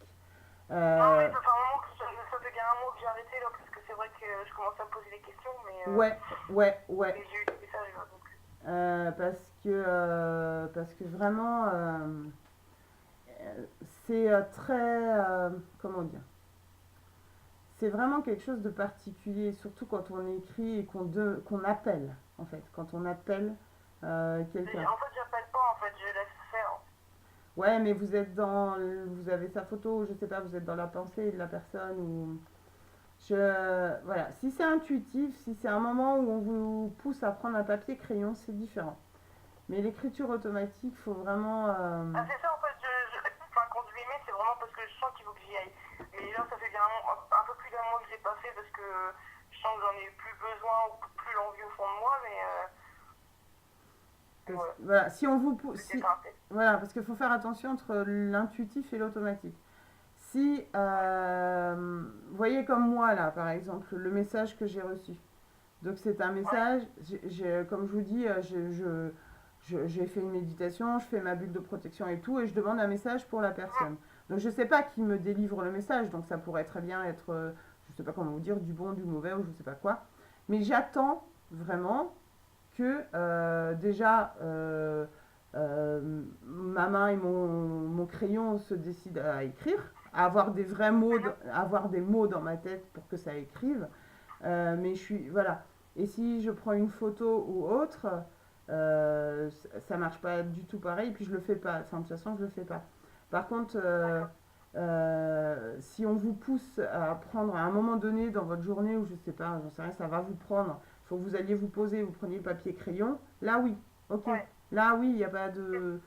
Non, mais Euh, ça fait un moment que ça fait bien un mois que j'ai arrêté là, parce que c'est vrai que je commence à me poser des questions, ouais, ouais, ouais. mais j'ai eu des messages là, donc. Parce que vraiment, très, comment dire, c'est vraiment quelque chose de particulier, surtout quand on écrit et qu'on appelle, en fait, quand on appelle quelqu'un. En fait, j'appelle pas, en fait, je laisse faire. Ouais, mais vous avez sa photo, je sais pas, vous êtes dans la pensée de la personne ou voilà, si c'est intuitif, si c'est un moment où on vous pousse à prendre un papier crayon, c'est différent. Mais l'écriture automatique, faut vraiment Ah, c'est ça, en fait, enfin, quand je lui mets, c'est vraiment parce que je sens qu'il faut que j'y aille. Mais là, ça fait bien un peu plus d'un mois que j'ai pas fait parce que je sens que j'en ai plus besoin ou plus l'envie au fond de moi, mais voilà, voilà, si on vous pousse, c'était teinté. voilà, parce qu'il faut faire attention entre l'intuitif et l'automatique. Si, Ouais, vous voyez comme moi là, par exemple, le message que j'ai reçu. Donc c'est un ouais, message, comme je vous dis, j'ai fait une méditation, je fais ma bulle de protection et tout, et je demande un message pour la personne. Donc je ne sais pas qui me délivre le message, donc ça pourrait très bien être, je ne sais pas comment vous dire, du bon, du mauvais, ou je ne sais pas quoi. Mais j'attends vraiment que déjà ma main et mon crayon se décident à écrire, à avoir des vrais mots, à avoir des mots dans ma tête pour que ça écrive. Mais je suis, voilà. Et si je prends une photo ou autre, ça marche pas du tout pareil. Puis je le fais pas. Enfin, de toute façon, je le fais pas. Par contre, d'accord. si on vous pousse à prendre à un moment donné dans votre journée, ou je sais pas, j'en sais rien, ça va vous prendre. Il faut que vous alliez vous poser, vous preniez le papier crayon. Là, oui, ok. Ouais, Là, oui, il n'y a pas de,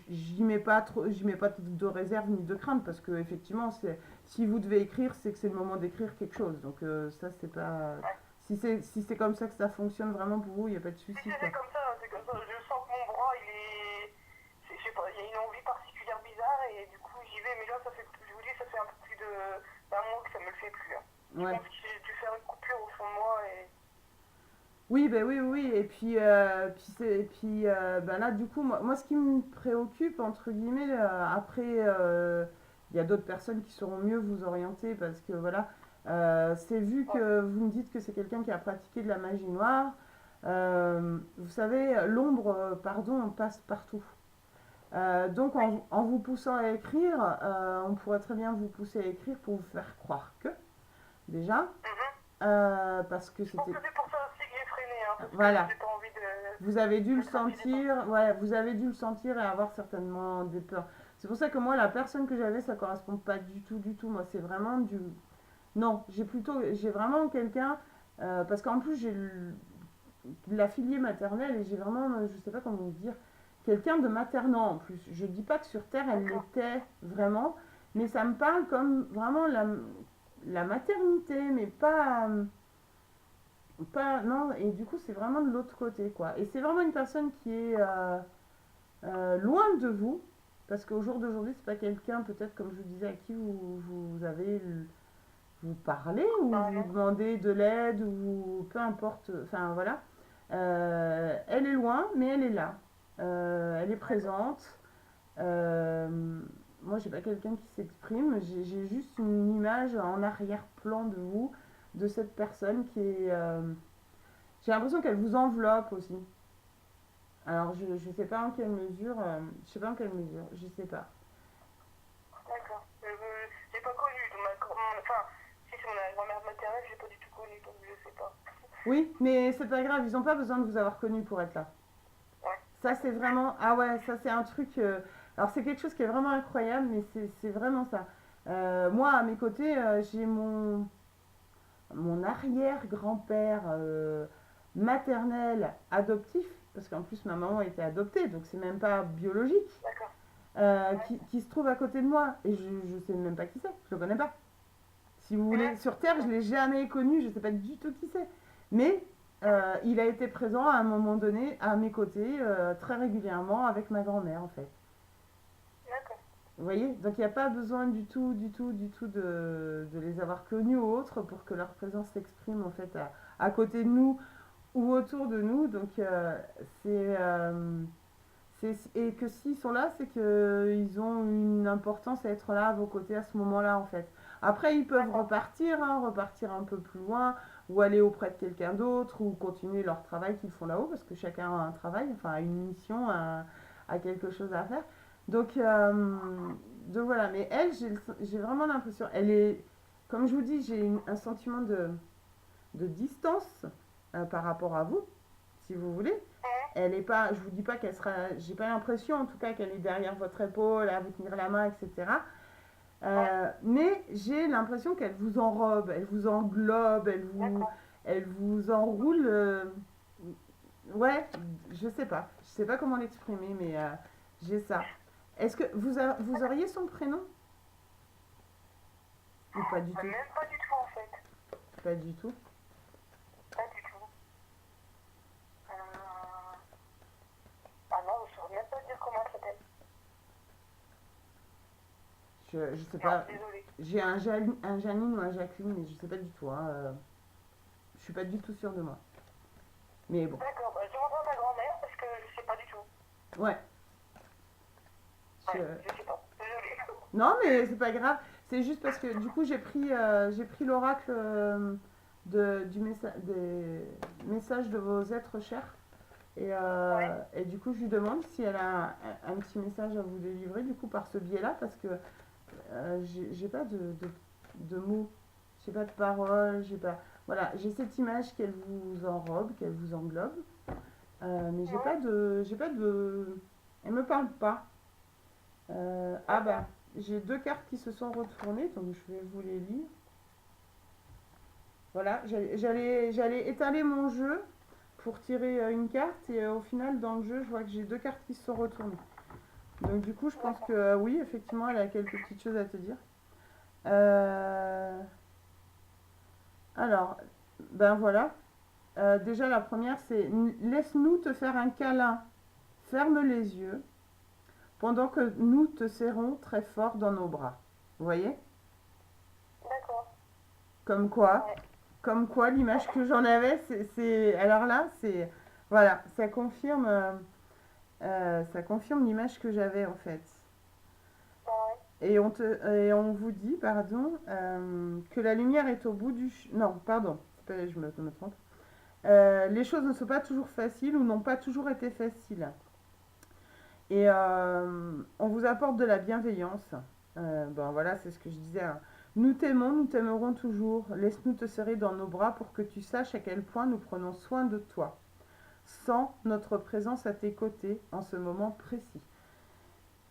j'y mets pas trop, j'y mets pas de réserve ni de crainte parce que effectivement, si vous devez écrire, c'est que c'est le moment d'écrire quelque chose. Donc ça, c'est pas, ouais. si c'est comme ça que ça fonctionne vraiment pour vous, il n'y a pas de Si, souci si, quoi. c'est comme ça, c'est comme ça. Je sens que mon bras, il est. Je sais pas, il y a une envie particulière bizarre et du coup j'y vais, mais là, ça fait, je vous dis, ça fait un peu plus d'un mois que ça me le fait plus, hein. Je Ouais. pense que j'ai dû faire une coupure au fond de moi et. Oui, ben oui, oui, oui. Et puis, ben là, du coup, moi, ce qui me préoccupe, entre guillemets, après, il y a d'autres personnes qui sauront mieux vous orienter parce que voilà, c'est vu Ouais, que vous me dites que c'est quelqu'un qui a pratiqué de la magie noire. Vous savez, l'ombre, pardon, passe partout. Donc, oui. en vous poussant à écrire, on pourrait très bien vous pousser à écrire pour vous faire croire que, déjà, Mhm. parce que Je pense c'était. que c'est pour ça aussi que j'ai freiné, hein, parce que Voilà, j'ai pas envie vous avez dû le d'être intimidée par ça. sentir, ouais, vous avez dû le sentir et avoir certainement des peurs. C'est pour ça que moi, la personne que j'avais, ça correspond pas du tout, du tout. Moi, c'est vraiment du. Non, j'ai vraiment quelqu'un, parce qu'en plus, la filière maternelle et j'ai vraiment, je sais pas comment vous dire, quelqu'un de maternant en plus. Je dis pas que sur Terre, elle D'accord. l'était vraiment, mais ça me parle comme vraiment la maternité, mais pas, non, et du coup, c'est vraiment de l'autre côté, quoi. Et c'est vraiment une personne qui est loin de vous, parce qu'au jour d'aujourd'hui, c'est pas quelqu'un, peut-être, comme je vous disais, à qui vous avez, vous parlez, ou Non, vous non. demandez de l'aide, ou peu importe, enfin, voilà. Elle est loin, mais elle est là. Elle est D'accord. présente. Euh, Moi, j'ai pas quelqu'un qui s'exprime, j'ai juste une image en arrière-plan de vous, de cette personne qui est, j'ai l'impression qu'elle vous enveloppe aussi. Alors, je sais pas en quelle mesure, je sais pas en quelle mesure, je sais pas. D'accord. J'ai pas connu. Enfin, si c'est ma grand-mère maternelle, j'ai pas du tout connu, donc je sais pas. Oui, mais c'est pas grave, ils ont pas besoin de vous avoir connu pour être là. Ouais, Ça, c'est d'accord. vraiment, ah ouais, ça c'est un truc, alors c'est quelque chose qui est vraiment incroyable, mais c'est vraiment ça. Moi, à mes côtés, j'ai mon arrière-grand-père maternel adoptif, parce qu'en plus ma maman était adoptée, donc c'est même pas biologique, D'accord. Ouais. qui se trouve à côté de moi. Et je sais même pas qui c'est, je le connais pas. Si vous voulez, sur Terre, je D'accord. l'ai jamais connu, je sais pas du tout qui c'est. Mais il a été présent à un moment donné à mes côtés, très régulièrement avec ma grand-mère en fait. D'accord. Vous voyez? Donc il n'y a pas besoin du tout, du tout, du tout de les avoir connus ou autres pour que leur présence s'exprime en fait à côté de nous ou autour de nous. Donc c'est, et que s'ils sont là, c'est qu'ils ont une importance à être là à vos côtés à ce moment-là en fait. Après, ils peuvent D'accord. repartir, hein, repartir un peu plus loin, ou aller auprès de quelqu'un d'autre, ou continuer leur travail qu'ils font là-haut, parce que chacun a un travail, enfin a une mission, a quelque chose à faire. Donc, Donc voilà, mais elle, j'ai vraiment l'impression, elle est, comme je vous dis, un sentiment de distance par rapport à vous, si vous voulez. Elle est pas, je vous dis pas qu'elle sera, j'ai pas l'impression en tout cas qu'elle est derrière votre épaule à vous tenir la main, etc. Mais j'ai l'impression qu'elle vous enrobe, elle vous englobe, D'accord. elle vous enroule. Ouais, je sais pas comment l'exprimer, mais j'ai ça. Est-ce que vous auriez son prénom ou pas du tout? Même pas du tout en fait. Pas du tout. Pas du tout. Ah non, je saurais même pas dire comment elle s'appelle. Je sais Non, pas. désolée. J'ai un Janine ou un Jacqueline, mais je sais pas du tout. Hein. Je suis pas du tout sûre de moi. Mais bon. D'accord, bah, je demanderai à ma grand-mère parce que je sais pas du tout. Ouais. Je- Ouais, je sais pas. Désolée. Non, mais c'est pas grave. C'est juste parce que du coup, j'ai pris l'oracle des messages de vos êtres chers. Ouais. Et du coup, je lui demande si elle a un petit message à vous délivrer, du coup, par ce biais-là, parce que j'ai pas de mots, j'ai pas de paroles, j'ai pas. Voilà, j'ai cette image qu'elle vous enrobe, qu'elle vous englobe, mais Ouais. j'ai pas de. Elle me parle pas. Ah D'accord. bah, j'ai deux cartes qui se sont retournées, donc je vais vous les lire. Voilà, j'allais étaler mon jeu pour tirer une carte et au final dans le jeu je vois que j'ai deux cartes qui se sont retournées. Donc du coup je pense que D'accord. oui effectivement elle a quelques petites choses à te dire. Euh, alors, ben voilà. Déjà la première c'est laisse-nous te faire un câlin, ferme les yeux pendant que nous te serrons très fort dans nos bras. Vous voyez? D'accord. Comme quoi, Ouais. comme quoi l'image que j'en avais, alors là, c'est, voilà, ça confirme l'image que j'avais en fait. Ouais. Et on vous dit, pardon, que la lumière est au bout non, pardon, je me trompe. Les choses ne sont pas toujours faciles ou n'ont pas toujours été faciles. Et on vous apporte de la bienveillance. Ben voilà, c'est ce que je disais. Hein. Nous t'aimons, nous t'aimerons toujours. Laisse-nous te serrer dans nos bras pour que tu saches à quel point nous prenons soin de toi. Sans notre présence à tes côtés en ce moment précis.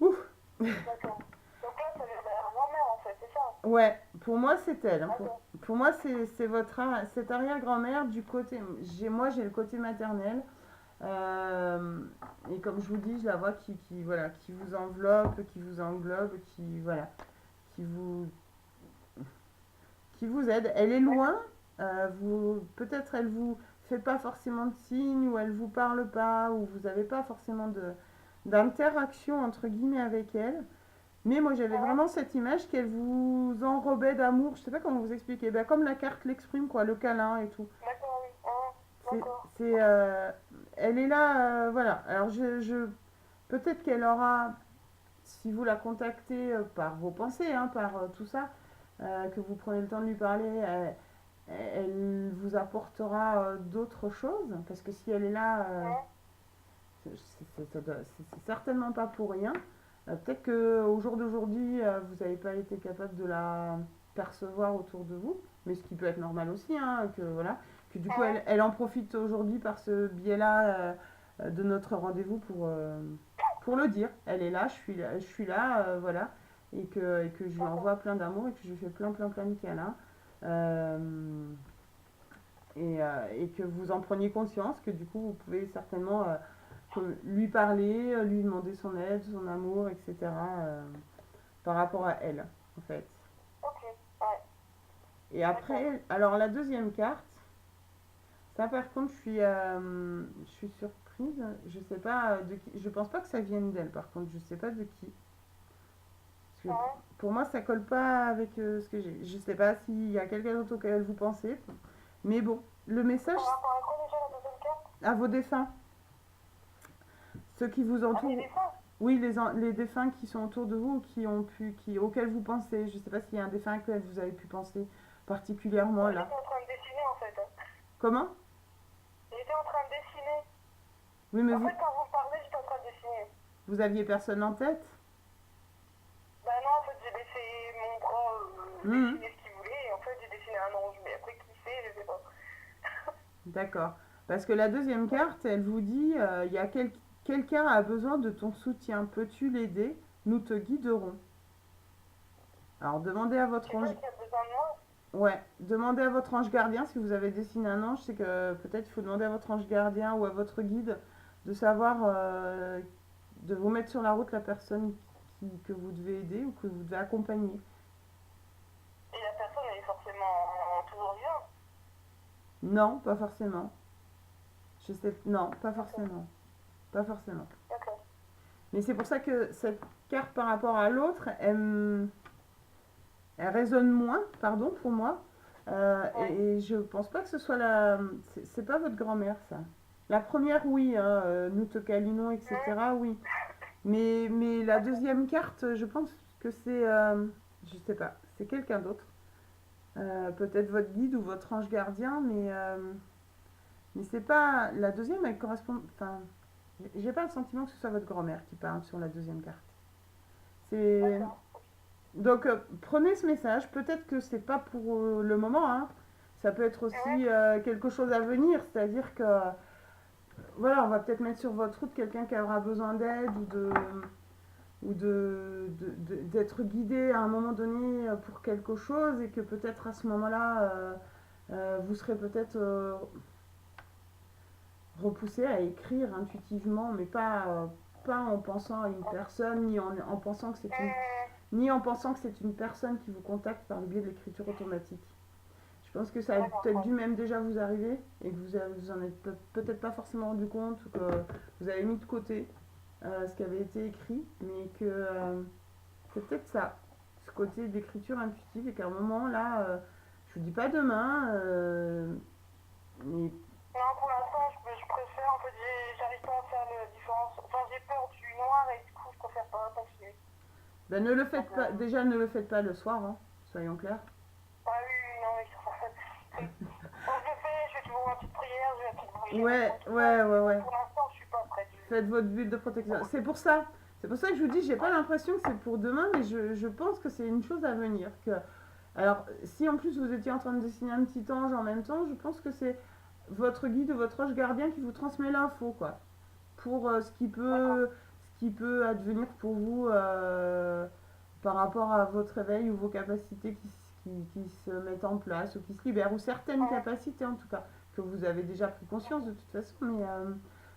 Ouf. D'accord. Donc là, ça vient de la grand-mère en fait, c'est ça? Ouais, pour moi c'est elle. Hein. D'accord. Pour moi c'est cette arrière-grand-mère du côté. Moi j'ai le côté maternel. Euh, et comme je vous dis, je la vois voilà, qui vous enveloppe, qui vous englobe, voilà, qui vous, qui vous aide. Elle est D'accord. loin, peut-être elle vous fait pas forcément de signes, ou elle vous parle pas, ou vous n'avez pas forcément d'interaction entre guillemets avec elle. Mais moi j'avais Ouais. vraiment cette image qu'elle vous enrobait d'amour. Je sais pas comment vous expliquer. Ben, comme la carte l'exprime, quoi, le câlin et tout. D'accord, oui. D'accord. C'est, elle est là, voilà. Alors peut-être qu'elle aura, si vous la contactez par vos pensées, hein, par tout ça, que vous prenez le temps de lui parler, elle vous apportera d'autres choses. Parce que si elle est là, Ouais. c'est certainement pas pour rien. Peut-être qu'au jour d'aujourd'hui, vous n'avez pas été capable de la percevoir autour de vous, mais ce qui peut être normal aussi, hein, que voilà, que du coup Ouais. elle en profite aujourd'hui par ce biais-là de notre rendez-vous pour le dire. Elle est là, je suis là, voilà, et que je lui D'accord. envoie plein d'amour et que je lui fais plein de câlins. Euh, et que vous en preniez conscience, que du coup vous pouvez certainement lui parler, lui demander son aide, son amour, etc. Par rapport à elle, en fait. Ok. Ouais. Et D'accord. après, alors la deuxième carte, ça par contre, je suis surprise. Je sais pas de qui. Je pense pas que ça vienne d'elle, par contre, je sais pas de qui. Parce que Ouais. pour moi, ça colle pas avec ce que j'ai. Je sais pas s'il y a quelqu'un d'autre auquel vous pensez. Mais bon, le message Par rapport à quoi déjà la deuxième carte? à vos défunts, ceux qui vous Ah, mes entourent. dessins? Oui, les défunts qui sont autour de vous, auxquels vous pensez. Je ne sais pas s'il y a un défunt auquel vous avez pu penser particulièrement là. J'étais en train de dessiner en fait. Comment? J'étais en train de dessiner. Oui, En fait, quand vous me parlez, j'étais en train de dessiner. vous aviez personne en tête? Bah non, Mhm. dessiner ce qu'il voulait, et en fait, j'ai dessiné un ange, mais après, qui c'est, je sais pas. D'accord. Parce que la deuxième carte, elle vous dit, il y a quelqu'un a besoin de ton soutien. Peux-tu l'aider? Nous te guiderons. Alors demandez à votre ange. Quelqu'un qui a besoin de moi? Ouais, demandez à votre ange gardien. Si vous avez dessiné un ange, c'est que peut-être il faut demander à votre ange gardien ou à votre guide de savoir, de vous mettre sur la route la personne que vous devez aider ou que vous devez accompagner. Et la personne, elle est forcément toujours vivante. Non, pas forcément. Non, pas D'accord, forcément. Pas forcément. d'accord. Mais c'est pour ça que cette carte par rapport à l'autre, elle résonne moins, pardon pour moi. Ouais. Et je pense pas que ce soit la. C'est pas votre grand-mère, ça. La première, oui, hein, nous te câlinons, Mhm. etc. Oui. Mais la D'accord. deuxième carte, je pense que c'est. Je sais pas, c'est quelqu'un d'autre. Peut-être votre guide ou votre ange gardien, mais c'est pas. La deuxième, elle correspond. Enfin, j'ai pas le sentiment que ce soit votre grand-mère qui parle sur la deuxième carte. C'est. D'accord. Ok. Donc, prenez ce message. Peut-être que c'est pas pour le moment, hein. Ça peut être Ouais. aussi quelque chose à venir. C'est-à-dire que, voilà, on va peut-être mettre sur votre route quelqu'un qui aura besoin d'aide d'être guidé à un moment donné pour quelque chose et que peut-être à ce moment-là, vous serez peut-être repoussé à écrire intuitivement, mais pas en pensant à une personne, en pensant que c'est ni en pensant que c'est une personne qui vous contacte par le biais de l'écriture automatique. Je pense que ça a D'accord, peut-être ouais. dû même déjà vous arriver et que vous en êtes peut-être pas forcément rendu compte ou que vous avez mis de côté ce qui avait été écrit, mais que c'est peut-être ça, ce côté d'écriture intuitive et qu'à un moment là, je vous dis pas demain, mais Non, pour l'instant, je préfère, en fait, j'arrive pas à faire la différence. Enfin, j'ai peur du noir et du coup, je préfère pas continuer. ben ne le Donc, faites pas, déjà ne le faites pas le soir, hein, soyons clairs. ah oui, oui, non, oui, en fait, quand je le fais, je fais toujours ma petite prière, je vais la petite bougie rouge Ouais, et tout ça, ouais, ouais, mais ouais. pour l'instant, je suis pas prête. Faites votre bulle de protection. C'est pour ça. C'est pour ça que je vous dis, j'ai pas Ouais, l'impression que c'est pour demain, mais je pense que c'est une chose à venir. Alors, si en plus vous étiez en train de dessiner un petit ange en même temps, je pense que c'est votre guide ou votre ange gardien qui vous transmet l'info, quoi. Pour d'accord. ce qui peut advenir pour vous par rapport à votre réveil ou vos capacités qui se mettent en place ou qui se libèrent, ou certaines Ouais, capacités en tout cas, que vous avez déjà pris conscience de toute façon. Mais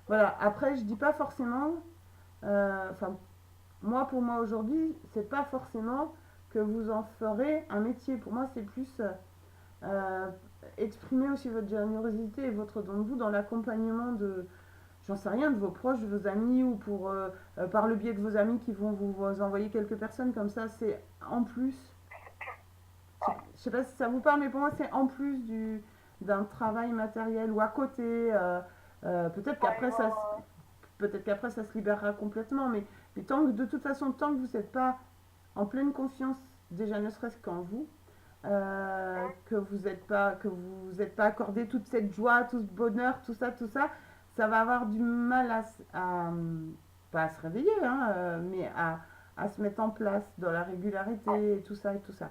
voilà, après je dis pas forcément, enfin moi pour moi aujourd'hui, c'est pas forcément que vous en ferez un métier. Pour moi c'est plus euh, exprimer aussi votre générosité et votre don de vous dans l'accompagnement de, j'en sais rien, de vos proches, de vos amis ou par le biais de vos amis qui vont vous envoyer quelques personnes comme ça, c'est en plus. ouais. Je sais pas si ça vous parle, mais pour moi c'est en plus d'un travail matériel ou à côté. Peut-être Ouais, qu'après ça, peut-être qu'après ça se libérera complètement, mais tant que de toute façon, tant que vous n'êtes pas en pleine confiance, déjà ne serait-ce qu'en vous, que vous êtes pas accordé toute cette joie, tout ce bonheur, tout ça, ça va avoir du mal pas à se réveiller, hein, mais à se mettre en place dans la ouais, régularité et tout ça et tout ça.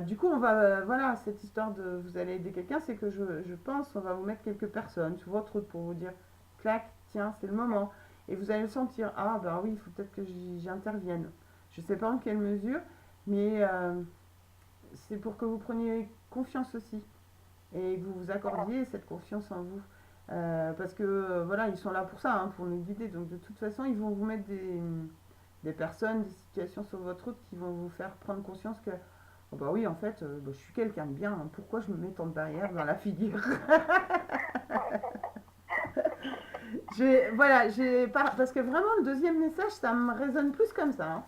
Du coup, on va, voilà, cette histoire de vous allez aider quelqu'un, c'est que je pense, on va vous mettre quelques personnes sur votre route pour vous dire, clac, tiens, c'est le moment. Et vous allez le sentir, ah bah oui, il faut peut-être que j'intervienne. Je sais pas en quelle mesure, mais c'est pour que vous preniez confiance aussi et que vous vous d'accord. accordiez cette confiance en vous. Parce que voilà, ils sont là pour ça, hein, pour nous guider. Donc de toute façon, ils vont vous mettre des personnes, des situations sur votre route qui vont vous faire prendre conscience que, oh bah oui, en fait, bah, je suis quelqu'un de bien, hein, pourquoi je me mets tant de barrières dans la figure? Voilà, parce que vraiment, le deuxième message, ça me résonne plus comme ça, hein.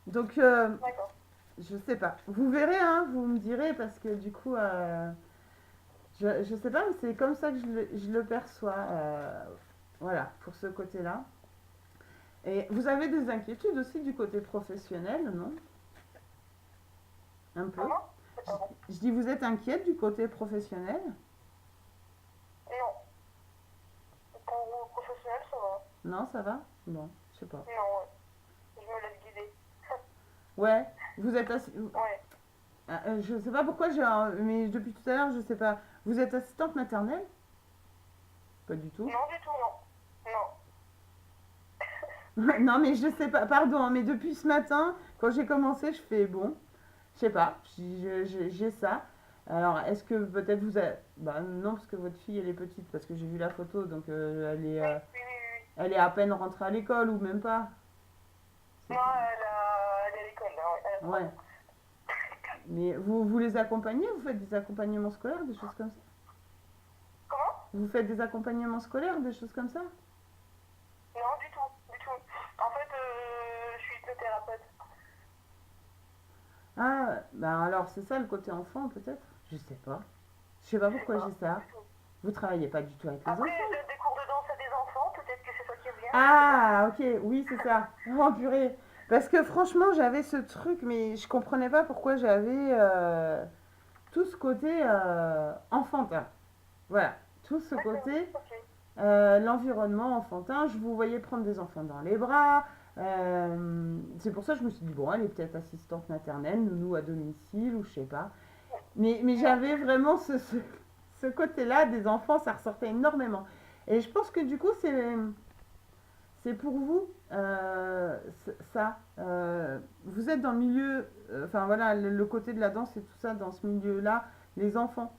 Donc, D'accord. je sais pas. Vous verrez, hein, vous me direz, parce que du coup, je sais pas, mais c'est comme ça que je le perçois. Voilà, pour ce côté-là. Et vous avez des inquiétudes aussi du côté professionnel, non? Un peu. Comment? C'est Je, pas bon. je dis, vous êtes inquiète du côté professionnel? Non. Pour le professionnel, ça va. Non, ça va? Bon, je sais pas. Non, ouais. Je me laisse guider. Ouais, vous êtes assez, Ouais. Je sais pas pourquoi, mais depuis tout à l'heure, je sais pas. Vous êtes assistante maternelle? Pas du tout. Non, du tout, non. Non. Non, mais je sais pas, pardon, hein, mais depuis ce matin, quand j'ai commencé, je fais bon, je sais pas, j'ai ça. Alors, est-ce que peut-être vous avez... Bah non, parce que votre fille, elle est petite, parce que j'ai vu la photo, donc Oui, oui, oui, oui. elle est à peine rentrée à l'école, ou même pas. C'est- Non, elle est à l'école, là, ouais, elle a 3 Ouais. ans. Mais vous les accompagnez? Vous faites des accompagnements scolaires, des choses comme ça? Comment? Vous faites des accompagnements scolaires, des choses comme ça? Non, du tout, du tout. En fait, je suis hypnothérapeute. Ah, bah alors c'est ça le côté enfant, peut-être? Je sais pas. Je sais pas Je sais pourquoi j'ai pas, ça. du tout. Vous travaillez pas du tout avec les Après, enfants? je donne des cours de danse à des enfants, peut-être que c'est ça qui revient, je sais pas. Ah, ok, oui, c'est ça. Oh purée. Parce que franchement, j'avais ce truc, mais je comprenais pas pourquoi j'avais tout ce côté enfantin. Voilà, tout ce D'accord, côté ok. l'environnement enfantin. Je vous voyais prendre des enfants dans les bras. C'est pour ça que je me suis dit, bon, elle est peut-être assistante maternelle, nounou à domicile, ou je sais pas. Mais Non. j'avais vraiment ce côté-là des enfants, ça ressortait énormément. Et je pense que du coup, c'est pour vous, ça. Vous êtes dans le milieu, enfin voilà, le côté de la danse et tout ça, dans ce milieu-là, les enfants.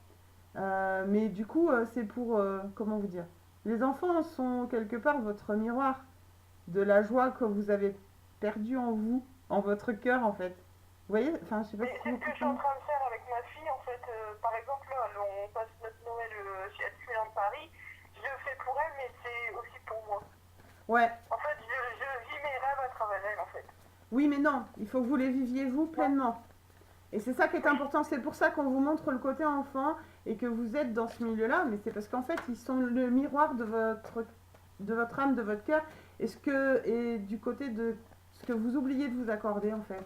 Mais du coup, c'est pour, comment vous dire, les enfants sont quelque part votre miroir de la joie que vous avez perdue en vous, en votre cœur en fait. Vous voyez, enfin, je sais pas Mais si c'est vous ce que je suis en comprenez. train de faire avec ma fille, en fait. Par exemple, là, on passe notre Noël chez Disneyland Paris. Je le fais pour elle, mais c'est aussi pour moi. Ouais, En fait, je vis mes rêves à travers elle, en fait. oui, mais non, il faut que vous les viviez vous Non. pleinement. Et c'est ça qui est Oui. important. C'est pour ça qu'on vous montre le côté enfant et que vous êtes dans ce milieu-là. Mais c'est parce qu'en fait, ils sont le miroir de votre âme, de votre cœur. Et du côté de ce que vous oubliez de vous accorder, en fait.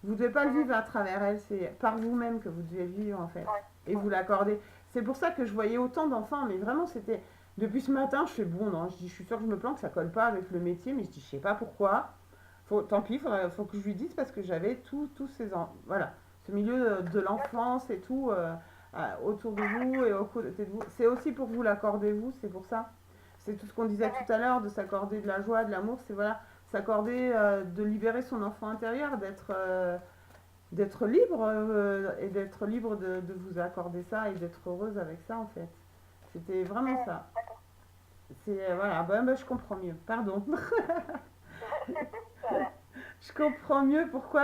Vous ne devez pas le Mhm. vivre à travers elle. C'est par vous-même que vous devez le vivre, en fait. Ouais. Et Ouais. vous l'accorder. C'est pour ça que je voyais autant d'enfants. Mais vraiment, c'était. Depuis ce matin, je fais bon, non. Je dis, je suis sûre que je me plante, ça colle pas avec le métier. Mais je dis, je sais pas pourquoi. Tant pis, faut que je lui dise parce que j'avais tous ces voilà, ce milieu de D'accord. l'enfance et tout autour de vous et aux côtés de vous. C'est aussi pour vous l'accorder vous, c'est pour ça. C'est tout ce qu'on disait Mhm. tout à l'heure, de s'accorder de la joie, de l'amour, c'est voilà, s'accorder, de libérer son enfant intérieur, d'être libre et d'être libre de vous accorder ça et d'être heureuse avec ça en fait. C'était vraiment Mhm. ça. D'accord. C'est voilà, je comprends mieux. Pardon. Ça va. Je comprends mieux pourquoi,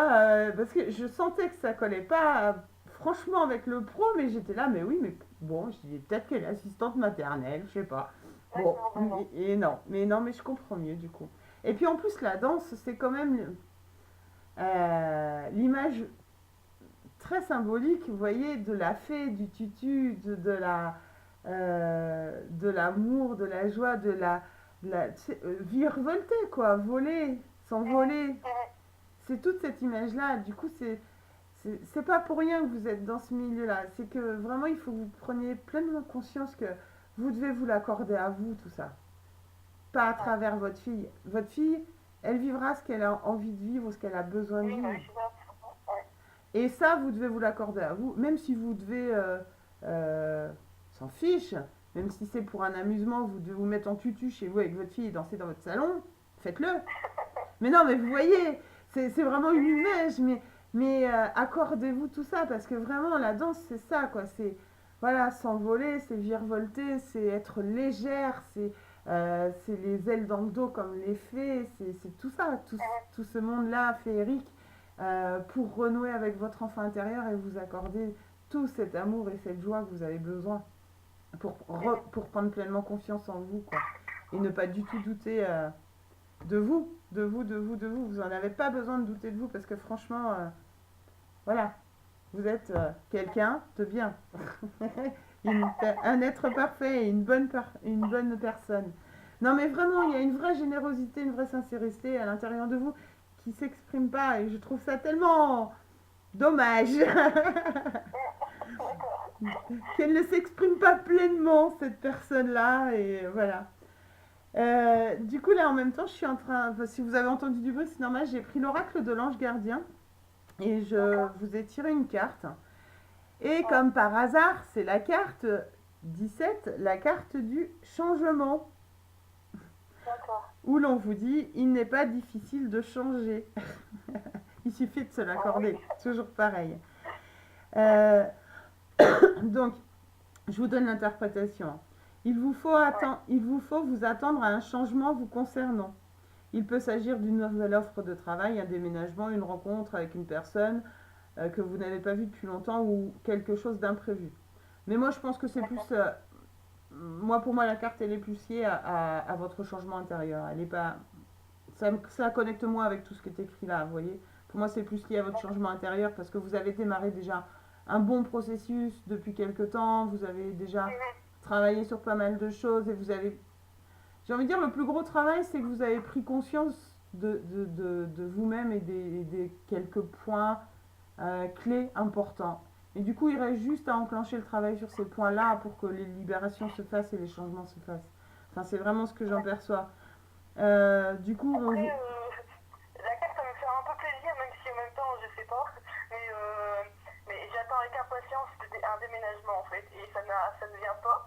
parce que je sentais que ça collait pas franchement avec le pro, mais j'étais là, mais oui, mais bon, je dis peut-être qu'elle est assistante maternelle, je sais pas. Bon, D'accord, non, non. et non, mais je comprends mieux du coup. Et puis en plus, la danse, c'est quand même l'image très symbolique, vous voyez, de la fée, du tutu, de l'amour, de la joie, tu sais, virevolter quoi, voler, Mhm. s'envoler. Mhm. C'est toute cette image-là. Du coup, c'est pas pour rien que vous êtes dans ce milieu-là. C'est que vraiment, il faut que vous preniez pleinement conscience que vous devez vous l'accorder à vous, tout ça. Pas à Ouais. travers votre fille. Votre fille, elle vivra ce qu'elle a envie de vivre, ce qu'elle a besoin de Oui, bah, vivre. je suis là. Ouais. Et ça, vous devez vous l'accorder à vous. Même si vous devez euh, s'en fiche, même si c'est pour un amusement, vous devez vous mettre en tutu chez vous avec votre fille et danser dans votre salon, faites-le. Mais non, mais vous voyez, c'est vraiment Oui, une oui, oui. image, mais accordez-vous tout ça, parce que vraiment, la danse, c'est ça, quoi. C'est, voilà, s'envoler, c'est virevolter, c'est être légère, c'est les ailes dans le dos comme les fées, c'est tout ça, Mhm. tout ce monde-là féerique, pour renouer avec votre enfant intérieur et vous accorder tout cet amour et cette joie que vous avez besoin Mhm. pour prendre pleinement confiance en vous, quoi. Et ne pas du tout douter de vous, de vous, de vous, de vous. Vous n'en avez pas besoin de douter de vous parce que franchement, voilà, vous êtes quelqu'un de bien. Un être parfait et une bonne personne. Non mais vraiment, il y a une vraie générosité, une vraie sincérité à l'intérieur de vous qui s'exprime pas et je trouve ça tellement dommage D'accord. qu'elle ne s'exprime pas pleinement cette personne-là et voilà. Du coup là en même temps je suis en train, enfin, si vous avez entendu du bruit c'est normal, j'ai pris l'oracle de l'ange gardien Et je D'accord. vous ai tiré une carte. Et Ouais. comme par hasard, c'est la carte 17, la carte du changement, D'accord. où l'on vous dit il n'est pas difficile de changer. Il suffit de se Ah oui. l'accorder. Toujours pareil. Euh, donc, je vous donne l'interprétation. Ouais. Il vous faut vous attendre à un changement vous concernant. Il peut s'agir d'une nouvelle offre de travail, un déménagement, une rencontre avec une personne que vous n'avez pas vue depuis longtemps ou quelque chose d'imprévu. Mais moi, je pense que c'est plus. D'accord. Moi, pour moi, la carte, elle est plus liée à votre changement intérieur. Elle est pas. Ça connecte moins avec tout ce qui est écrit là, vous voyez. Pour moi, c'est plus lié à votre D'accord. changement intérieur parce que vous avez démarré déjà un bon processus depuis quelque temps. Vous avez déjà Mhm. travaillé sur pas mal de choses et vous avez. J'ai envie de dire, le plus gros travail, c'est que vous avez pris conscience de vous-même et des quelques points clés importants. Et du coup, il reste juste à enclencher le travail sur ces points-là pour que les libérations se fassent et les changements se fassent. Enfin, c'est vraiment ce que j'en D'accord. perçois. Du coup, Après, la carte, ça me fait un peu plaisir, même si en même temps, je sais pas. Mais, euh, mais j'attends avec impatience un déménagement, en fait. Et ça ne vient pas.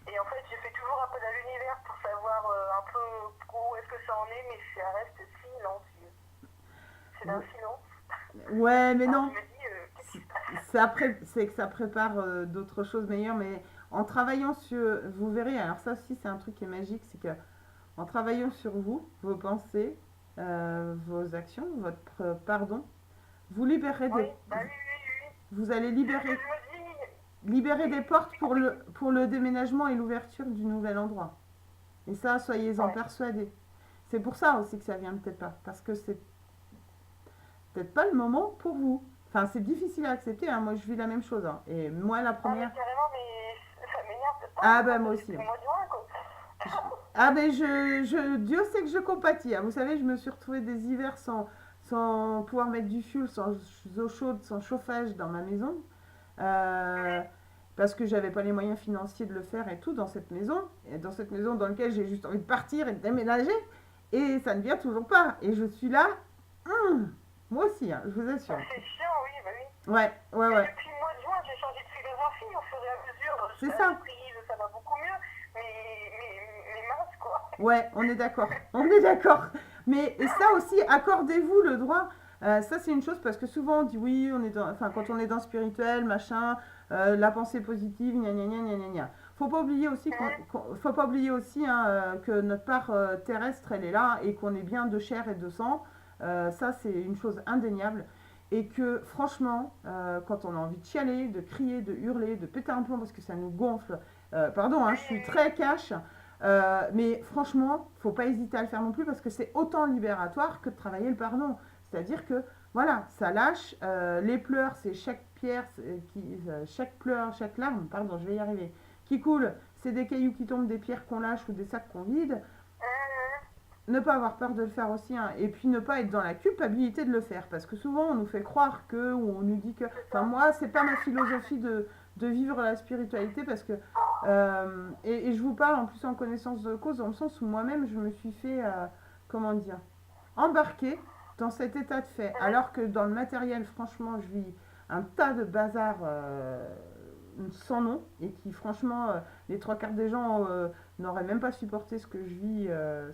Et en fait, je fais toujours appel à l'univers pour savoir un peu où est-ce que ça en est, mais ça reste silencieux. C'est d'un silence. ouais, mais Alors non. je me dis, qu'est-ce qui se passe? C'est que ça prépare d'autres choses meilleures, mais en travaillant sur, vous verrez, alors ça aussi c'est un truc qui est magique, c'est que en travaillant sur vous, vos pensées, vos actions, votre pardon, vous libérez Oui, des, bah oui, oui, oui, oui. vous allez C'est ce que libérer, je me dis. libérer des portes Oui. pour le déménagement et l'ouverture du nouvel endroit. Et ça, soyez-en Ouais. persuadés. C'est pour ça aussi que ça vient peut-être pas, parce que c'est peut-être pas le moment pour vous. Enfin, c'est difficile à accepter, hein. Moi je vis la même chose, hein. Et moi la Ah, mais première, carrément, mais ça m'énerve de pas ah avoir ben ça. moi Ça fait aussi, depuis hein. le mois de juin, quoi. Ah ben Dieu sait que je compatis, hein. Vous savez, je me suis retrouvée des hivers sans pouvoir mettre du fioul, sans eau chaude, sans chauffage dans ma maison. Euh, Parce que j'avais pas les moyens financiers de le faire et tout dans cette maison. Et dans cette maison dans laquelle j'ai juste envie de partir et de déménager. Et ça ne vient toujours pas. Et je suis là. Moi aussi, hein, je vous Bah, assure. c'est chiant, oui, bah oui. Ouais, ouais, Mais ouais. depuis le mois de juin, j'ai changé de philosophie au fur et à mesure. Je C'est lâche ça. prise, ça va beaucoup mieux. Mais mince, quoi. Ouais, on est d'accord. On est d'accord. Mais et ça aussi, accordez-vous le droit. Ça, c'est une chose parce que souvent on dit oui, on est dans, enfin, quand on est dans le spirituel, machin, la pensée positive, gna gna gna gna gna gna. Mhm. Faut pas oublier aussi hein, que notre part terrestre, elle est là et qu'on est bien de chair et de sang. Ça, c'est une chose indéniable. Et que franchement, quand on a envie de chialer, de crier, de hurler, de péter un plomb parce que ça nous gonfle, pardon, hein, Oui, je suis oui, très cash, mais franchement, faut pas hésiter à le faire non plus parce que c'est autant libératoire que de travailler le pardon. C'est-à-dire que voilà, ça lâche. Les pleurs, c'est chaque pierre, chaque pleur, chaque larme, pardon, je vais y arriver, qui coule. C'est des cailloux qui tombent, des pierres qu'on lâche ou des sacs qu'on vide. oui. Ne pas avoir peur de le faire aussi, hein. Et puis ne pas être dans la culpabilité de le faire parce que souvent on nous fait croire que ou on nous dit que C'est enfin ça. moi c'est pas ma philosophie de vivre la spiritualité parce que et je vous parle en plus en connaissance de cause dans le sens où moi-même je me suis fait comment dire embarquer dans cet état de fait Mhm. alors que dans le matériel franchement je vis un tas de bazar sans nom et qui franchement les trois quarts des gens n'auraient même pas supporté ce que je vis. Mhm.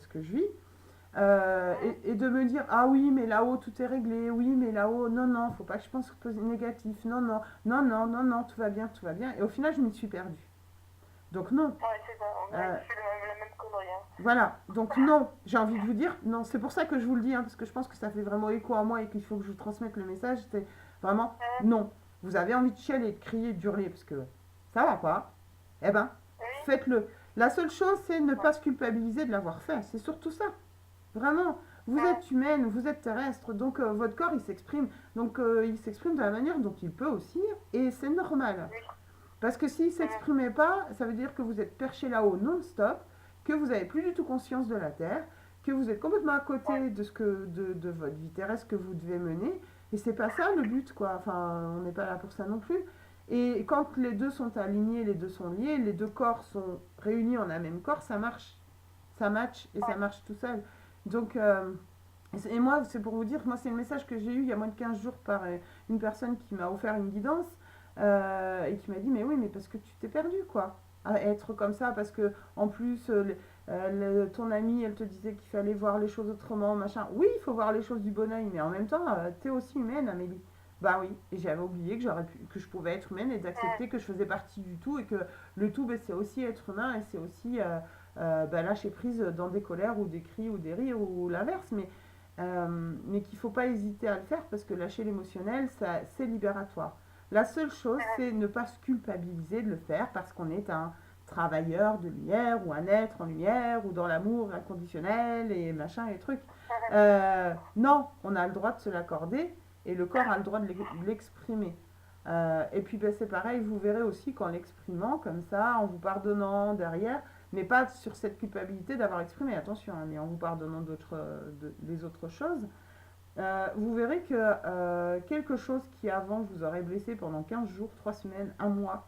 Et de me dire ah oui mais là-haut tout est réglé, oui mais là-haut non non faut pas que je pense négatif, non non non non non non tout va bien et au final je m'y suis perdue. Donc non. Ouais, c'est ça. On dirait Euh, que tu fais la même connerie, hein. voilà, donc non, j'ai envie de vous dire non, c'est pour ça que je vous le dis hein, parce que je pense que ça fait vraiment écho à moi et qu'il faut que je vous transmette le message, c'est vraiment Mhm. non. Vous avez envie de chialer, de crier, d'hurler parce que ça va pas, eh ben Oui. faites-le. La seule chose c'est ne Ouais. pas se culpabiliser de l'avoir fait, c'est surtout ça. Vraiment, vous Mhm. êtes humaine, vous êtes terrestre, donc votre corps il s'exprime. Donc il s'exprime de la manière dont il peut aussi, et c'est normal. Oui. Parce que s'il ne Mhm. s'exprimait pas, ça veut dire que vous êtes perché là-haut non-stop, que vous n'avez plus du tout conscience de la Terre, que vous êtes complètement à Ouais. côté de votre vie terrestre que vous devez mener. Et c'est pas ça le but, quoi. Enfin, on n'est pas là pour ça non plus. Et quand les deux sont alignés, les deux sont liés, les deux corps sont réunis en un même corps, ça marche. Ça match et ça Ouais. marche tout seul. Donc, Et moi, c'est pour vous dire, moi, c'est le message que j'ai eu il y a moins de 15 jours par une personne qui m'a offert une guidance et qui m'a dit, mais oui, mais parce que tu t'es perdu, quoi. À être comme ça, parce que en plus, ton amie, elle te disait qu'il fallait voir les choses autrement, machin. Oui, il faut voir les choses du bon oeil, mais en même temps, t'es aussi humaine, Amélie. Bah oui, et j'avais oublié que que je pouvais être humaine et d'accepter que je faisais partie du tout et que le tout, ben, c'est aussi être humain et c'est aussi ben, lâcher prise dans des colères ou des cris ou des rires ou l'inverse. Mais qu'il ne faut pas hésiter à le faire parce que lâcher l'émotionnel, ça, c'est libératoire. La seule chose, c'est ne pas se culpabiliser de le faire parce qu'on est un travailleur de lumière ou un être en lumière ou dans l'amour inconditionnel et machin et trucs. Non, on a le droit de se l'accorder et le corps a le droit de l'exprimer. Et puis ben, c'est pareil, vous verrez aussi qu'en l'exprimant comme ça, en vous pardonnant derrière, mais pas sur cette culpabilité d'avoir exprimé, attention, hein, mais en vous pardonnant les autres choses, vous verrez que quelque chose qui avant vous aurait blessé pendant 15 jours, 3 semaines, un mois,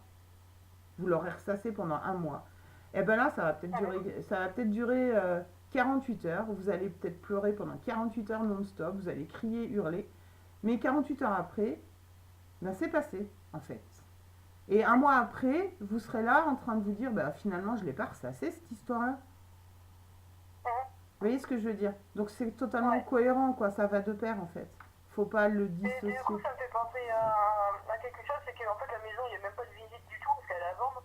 vous l'aurez ressassé pendant un mois, et ben là, ça va peut-être durer 48 heures, vous allez peut-être pleurer pendant 48 heures non-stop, vous allez crier, hurler, mais 48 heures après, ben c'est passé, en fait. Et un mois après, vous serez là en train de vous dire, bah finalement, je l'ai pas ressassé cette histoire-là. Vous voyez ce que je veux dire? Donc c'est totalement Ouais. cohérent, quoi. Ça va de pair, en fait. Faut pas le Et du coup, dissocier. ça me fait penser à quelque chose, c'est qu'en fait, la maison, il n'y a même pas de visite du tout, parce qu'elle est à vendre.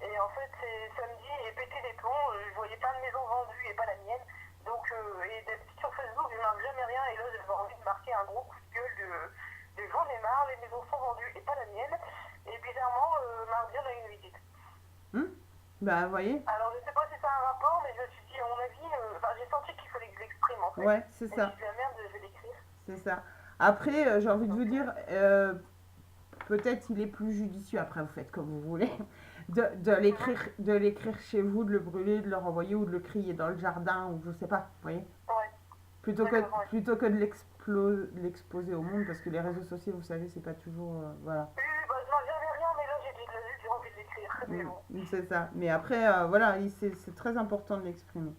Et en fait, c'est samedi, et pété les plombs, je voyais plein de maisons vendues et pas la mienne. Donc, et d'habitude sur Facebook, je marque jamais rien, et là, j'avais envie de marquer un gros coup de gueule de j'en ai marre, les maisons sont vendues et pas la mienne. Et bizarrement, mardi, on a eu une visite. Hum. Bah, vous voyez? Alors, je sais pas si ça a un rapport, mais je me suis dit, à mon avis, j'ai senti qu'il fallait que je l'exprime en fait. Ouais, c'est Et je me ça. suis dit, la merde, je vais l'écrire. C'est ça. Après, j'ai envie de vous Donc, dire, peut-être il est plus judicieux, après vous faites comme vous voulez, de l'écrire chez vous, de le brûler, de le renvoyer ou de le crier dans le jardin ou je sais pas, vous voyez? ouais, Plutôt que, d'accord, ouais. plutôt que de l'exposer au monde, parce que les réseaux sociaux, vous savez, c'est pas toujours. Voilà. Oui, bah, je n'en avais rien, mais là, j'ai envie de l'écrire. Mais bon. C'est ça. Mais après, voilà, c'est très important de l'exprimer.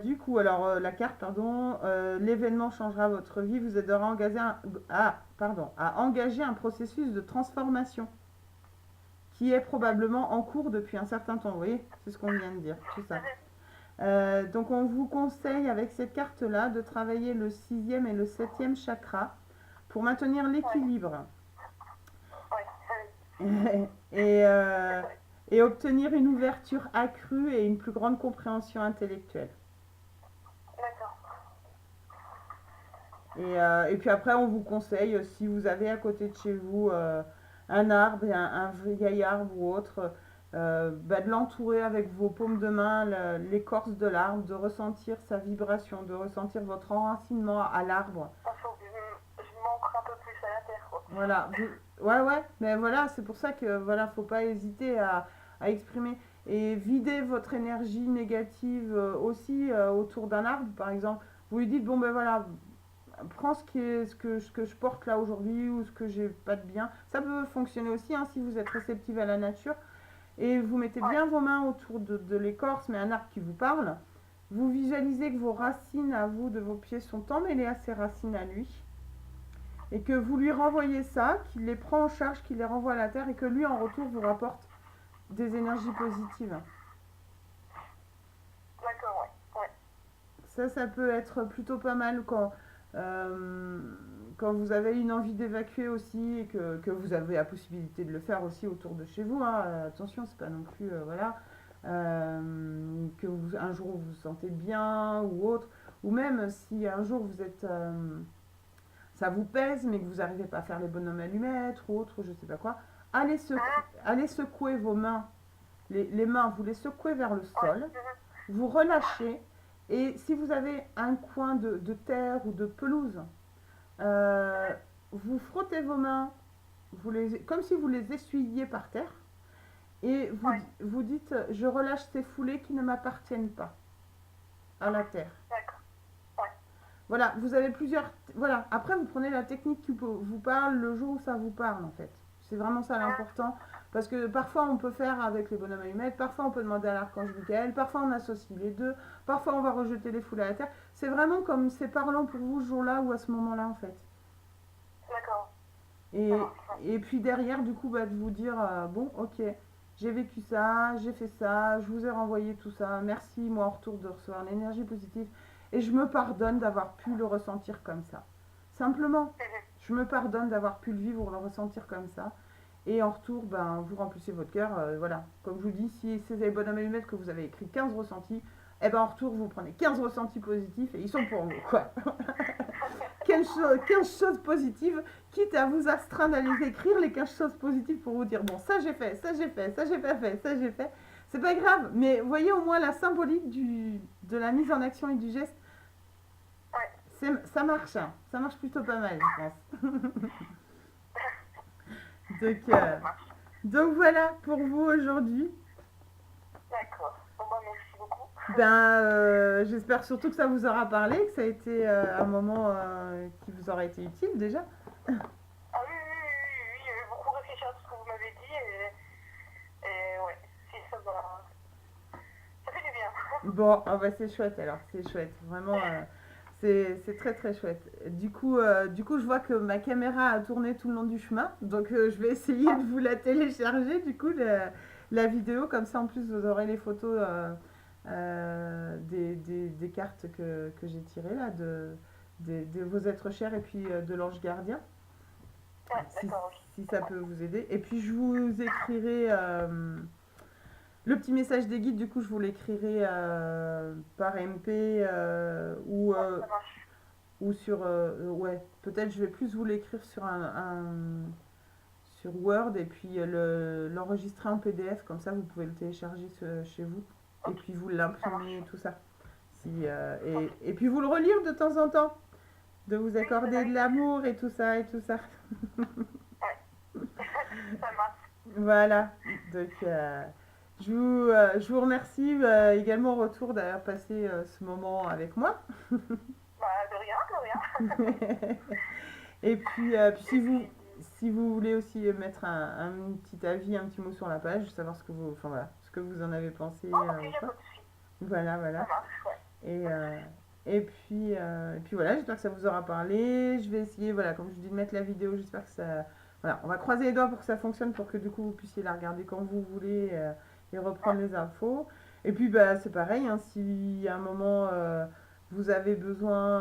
Du coup, alors, la carte, pardon, l'événement changera votre vie, vous aidera à engager un processus de transformation qui est probablement en cours depuis un certain temps. Vous voyez, c'est ce qu'on vient de dire, tout ça. Donc on vous conseille avec cette carte-là de travailler le 6e et le 7e chakra pour maintenir Ouais, l'équilibre ouais, et, c'est euh, vrai. et obtenir une ouverture accrue et une plus grande compréhension intellectuelle. D'accord. Et puis après, on vous conseille, si vous avez à côté de chez vous un arbre, un vieil arbre ou autre, bah, de l'entourer avec vos paumes de main, l'écorce de l'arbre, de ressentir sa vibration, de ressentir votre enracinement à l'arbre. Il faut que je m'ancre un peu plus à la terre, quoi. Voilà. Ouais, ouais, mais voilà, c'est pour ça que voilà, faut pas hésiter à exprimer. Et vider votre énergie négative aussi autour d'un arbre, par exemple. Vous lui dites, bon ben voilà, prends ce que je porte là aujourd'hui ou ce que j'ai pas de bien. Ça peut fonctionner aussi hein, si vous êtes réceptive à la nature. Et vous mettez Ouais, bien vos mains autour de l'écorce, mais un arbre qui vous parle. Vous visualisez que vos racines à vous, de vos pieds, sont emmêlées à ses racines à lui. Et que vous lui renvoyez ça, qu'il les prend en charge, qu'il les renvoie à la terre et que lui en retour vous rapporte des énergies positives. d'accord, ouais. Ça peut être plutôt pas mal quand vous avez une envie d'évacuer aussi et que vous avez la possibilité de le faire aussi autour de chez vous. Hein. Attention, c'est pas non plus, voilà, un jour vous vous sentez bien ou autre. Ou même si un jour vous êtes, ça vous pèse mais que vous n'arrivez pas à faire les bonhommes allumettes ou autre, je sais pas quoi, allez secouer vos mains, les mains, vous les secouez vers le Ouais, sol, vous relâchez et si vous avez un coin de terre ou de pelouse, euh, vous frottez vos mains comme si vous les essuyiez par terre et ouais, vous dites je relâche ces foulées qui ne m'appartiennent pas à la terre. d'accord. Ouais, Voilà, vous avez plusieurs. Voilà, après vous prenez la technique qui vous parle le jour où ça vous parle en fait. C'est vraiment ça l'important. Parce que parfois on peut faire avec les bonhommes allumettes, parfois on peut demander à l'archange Michael, parfois on associe les deux, parfois on va rejeter les foules à la terre. C'est vraiment comme c'est parlant pour vous ce jour-là ou à ce moment-là en fait. D'accord. Ça Et, marche. Ouais. et puis derrière, du coup, bah, de vous dire, bon, ok, j'ai vécu ça, j'ai fait ça, je vous ai renvoyé tout ça, merci, moi, en retour de recevoir l'énergie positive, et je me pardonne d'avoir pu le ressentir comme ça. Simplement, Mhm. je me pardonne d'avoir pu le vivre ou le ressentir comme ça. Et en retour, ben, vous remplissez votre cœur, voilà. Comme je vous dis, si c'est les bonhommes allumettes que vous avez écrit 15 ressentis, eh ben en retour, vous prenez 15 ressentis positifs et ils sont pour vous, quoi. 15 choses positives, quitte à vous astreindre à les écrire, les 15 choses positives pour vous dire, bon, ça j'ai fait, ça j'ai fait, ça j'ai pas fait, ça j'ai fait. C'est pas grave, mais voyez au moins la symbolique de la mise en action et du geste, Ouais. ça marche, hein. Ça marche plutôt pas mal, je pense. donc, Ça marche. donc voilà pour vous aujourd'hui. D'accord. Bon, bah, merci beaucoup. Ben, j'espère surtout que ça vous aura parlé, que ça a été un moment qui vous aura été utile déjà. Ah oui, oui, oui, oui, oui, j'ai beaucoup réfléchi à tout ce que vous m'avez dit et ouais, si ça va. Ça fait du bien. Bon, ah bah c'est chouette alors, c'est chouette. Vraiment, c'est très très chouette. Du coup, je vois que ma caméra a tourné tout le long du chemin, donc je vais essayer Ah, de vous la télécharger, du coup, la vidéo, comme ça en plus vous aurez les photos des cartes que j'ai tirées là, de vos êtres chers et puis de l'ange gardien, ouais, si, d'accord, ok. si ça peut vous aider. Et puis je vous écrirai le petit message des guides, du coup, je vous l'écrirai par MP Ouais, ça marche. ou sur. Ouais, peut-être je vais plus vous l'écrire sur sur Word et puis l'enregistrer en PDF, comme ça vous pouvez le télécharger chez vous et Ok, puis vous ça l'imprimer marche. et tout ça. Si, Ok. et puis vous le relire de temps en temps, de vous Oui, bah accorder de oui. l'amour et tout ça et tout ça. Ouais, ça marche. Voilà, donc je vous remercie également au retour d'avoir passé ce moment avec moi. Bah, de rien, de rien. Et puis, Et puis, si vous voulez aussi mettre un petit avis, un petit mot sur la page, savoir ce que vous, enfin, voilà, ce que vous en avez pensé oh, ok, ou y a pas. pas de souci. Voilà, Ça voilà. marche, ouais. Et, et puis voilà, j'espère que ça vous aura parlé. Je vais essayer, voilà, comme je vous dis, de mettre la vidéo. J'espère que ça. Voilà, on va croiser les doigts pour que ça fonctionne, pour que du coup vous puissiez la regarder quand vous voulez et Ouais, reprendre les infos. Et puis bah, c'est pareil, hein, si à un moment vous avez besoin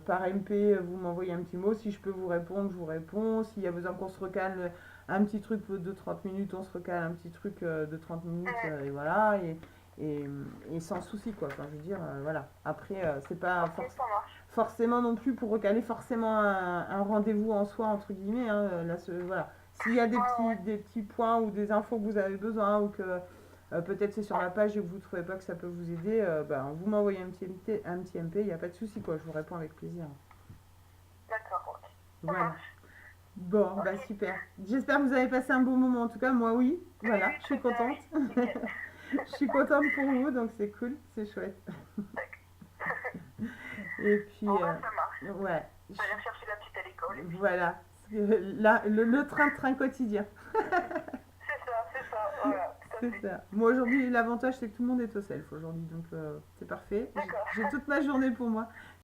par MP, vous m'envoyez un petit mot. Si je peux vous répondre, je vous réponds. S'il y a besoin qu'on se recale un petit truc de 30 minutes, on se recale un petit truc de 30 minutes et voilà. Et, et sans souci quoi. Enfin, je veux dire, voilà. Après, c'est pas ok, ça marche. forcément non plus pour recaler forcément un rendez-vous en soi entre guillemets. Hein, là, voilà. S'il y a Ouais, ouais, des petits points ou des infos que vous avez besoin ou que peut-être c'est sur ouais. la page et que vous ne trouvez pas que ça peut vous aider, ben, vous m'envoyez un petit MP, il n'y a pas de souci quoi. Je vous réponds avec plaisir. D'accord, ok. Ça Voilà. marche. Bon, Ok. bah Oui, super. J'espère que vous avez passé un bon moment. En tout cas, moi oui. oui, Voilà, oui, je très suis bien, contente. oui. Nickel. Je suis contente pour vous, donc c'est cool, c'est chouette. Et Bon, puis, bah, ça marche. ouais, Je vais aller rechercher la petite à l'école et puis. voilà. Là, le train-train quotidien. C'est ça, voilà, tout à C'est fait. ça. Moi aujourd'hui, l'avantage c'est que tout le monde est au self aujourd'hui, donc c'est parfait. D'accord. J'ai toute ma journée pour moi.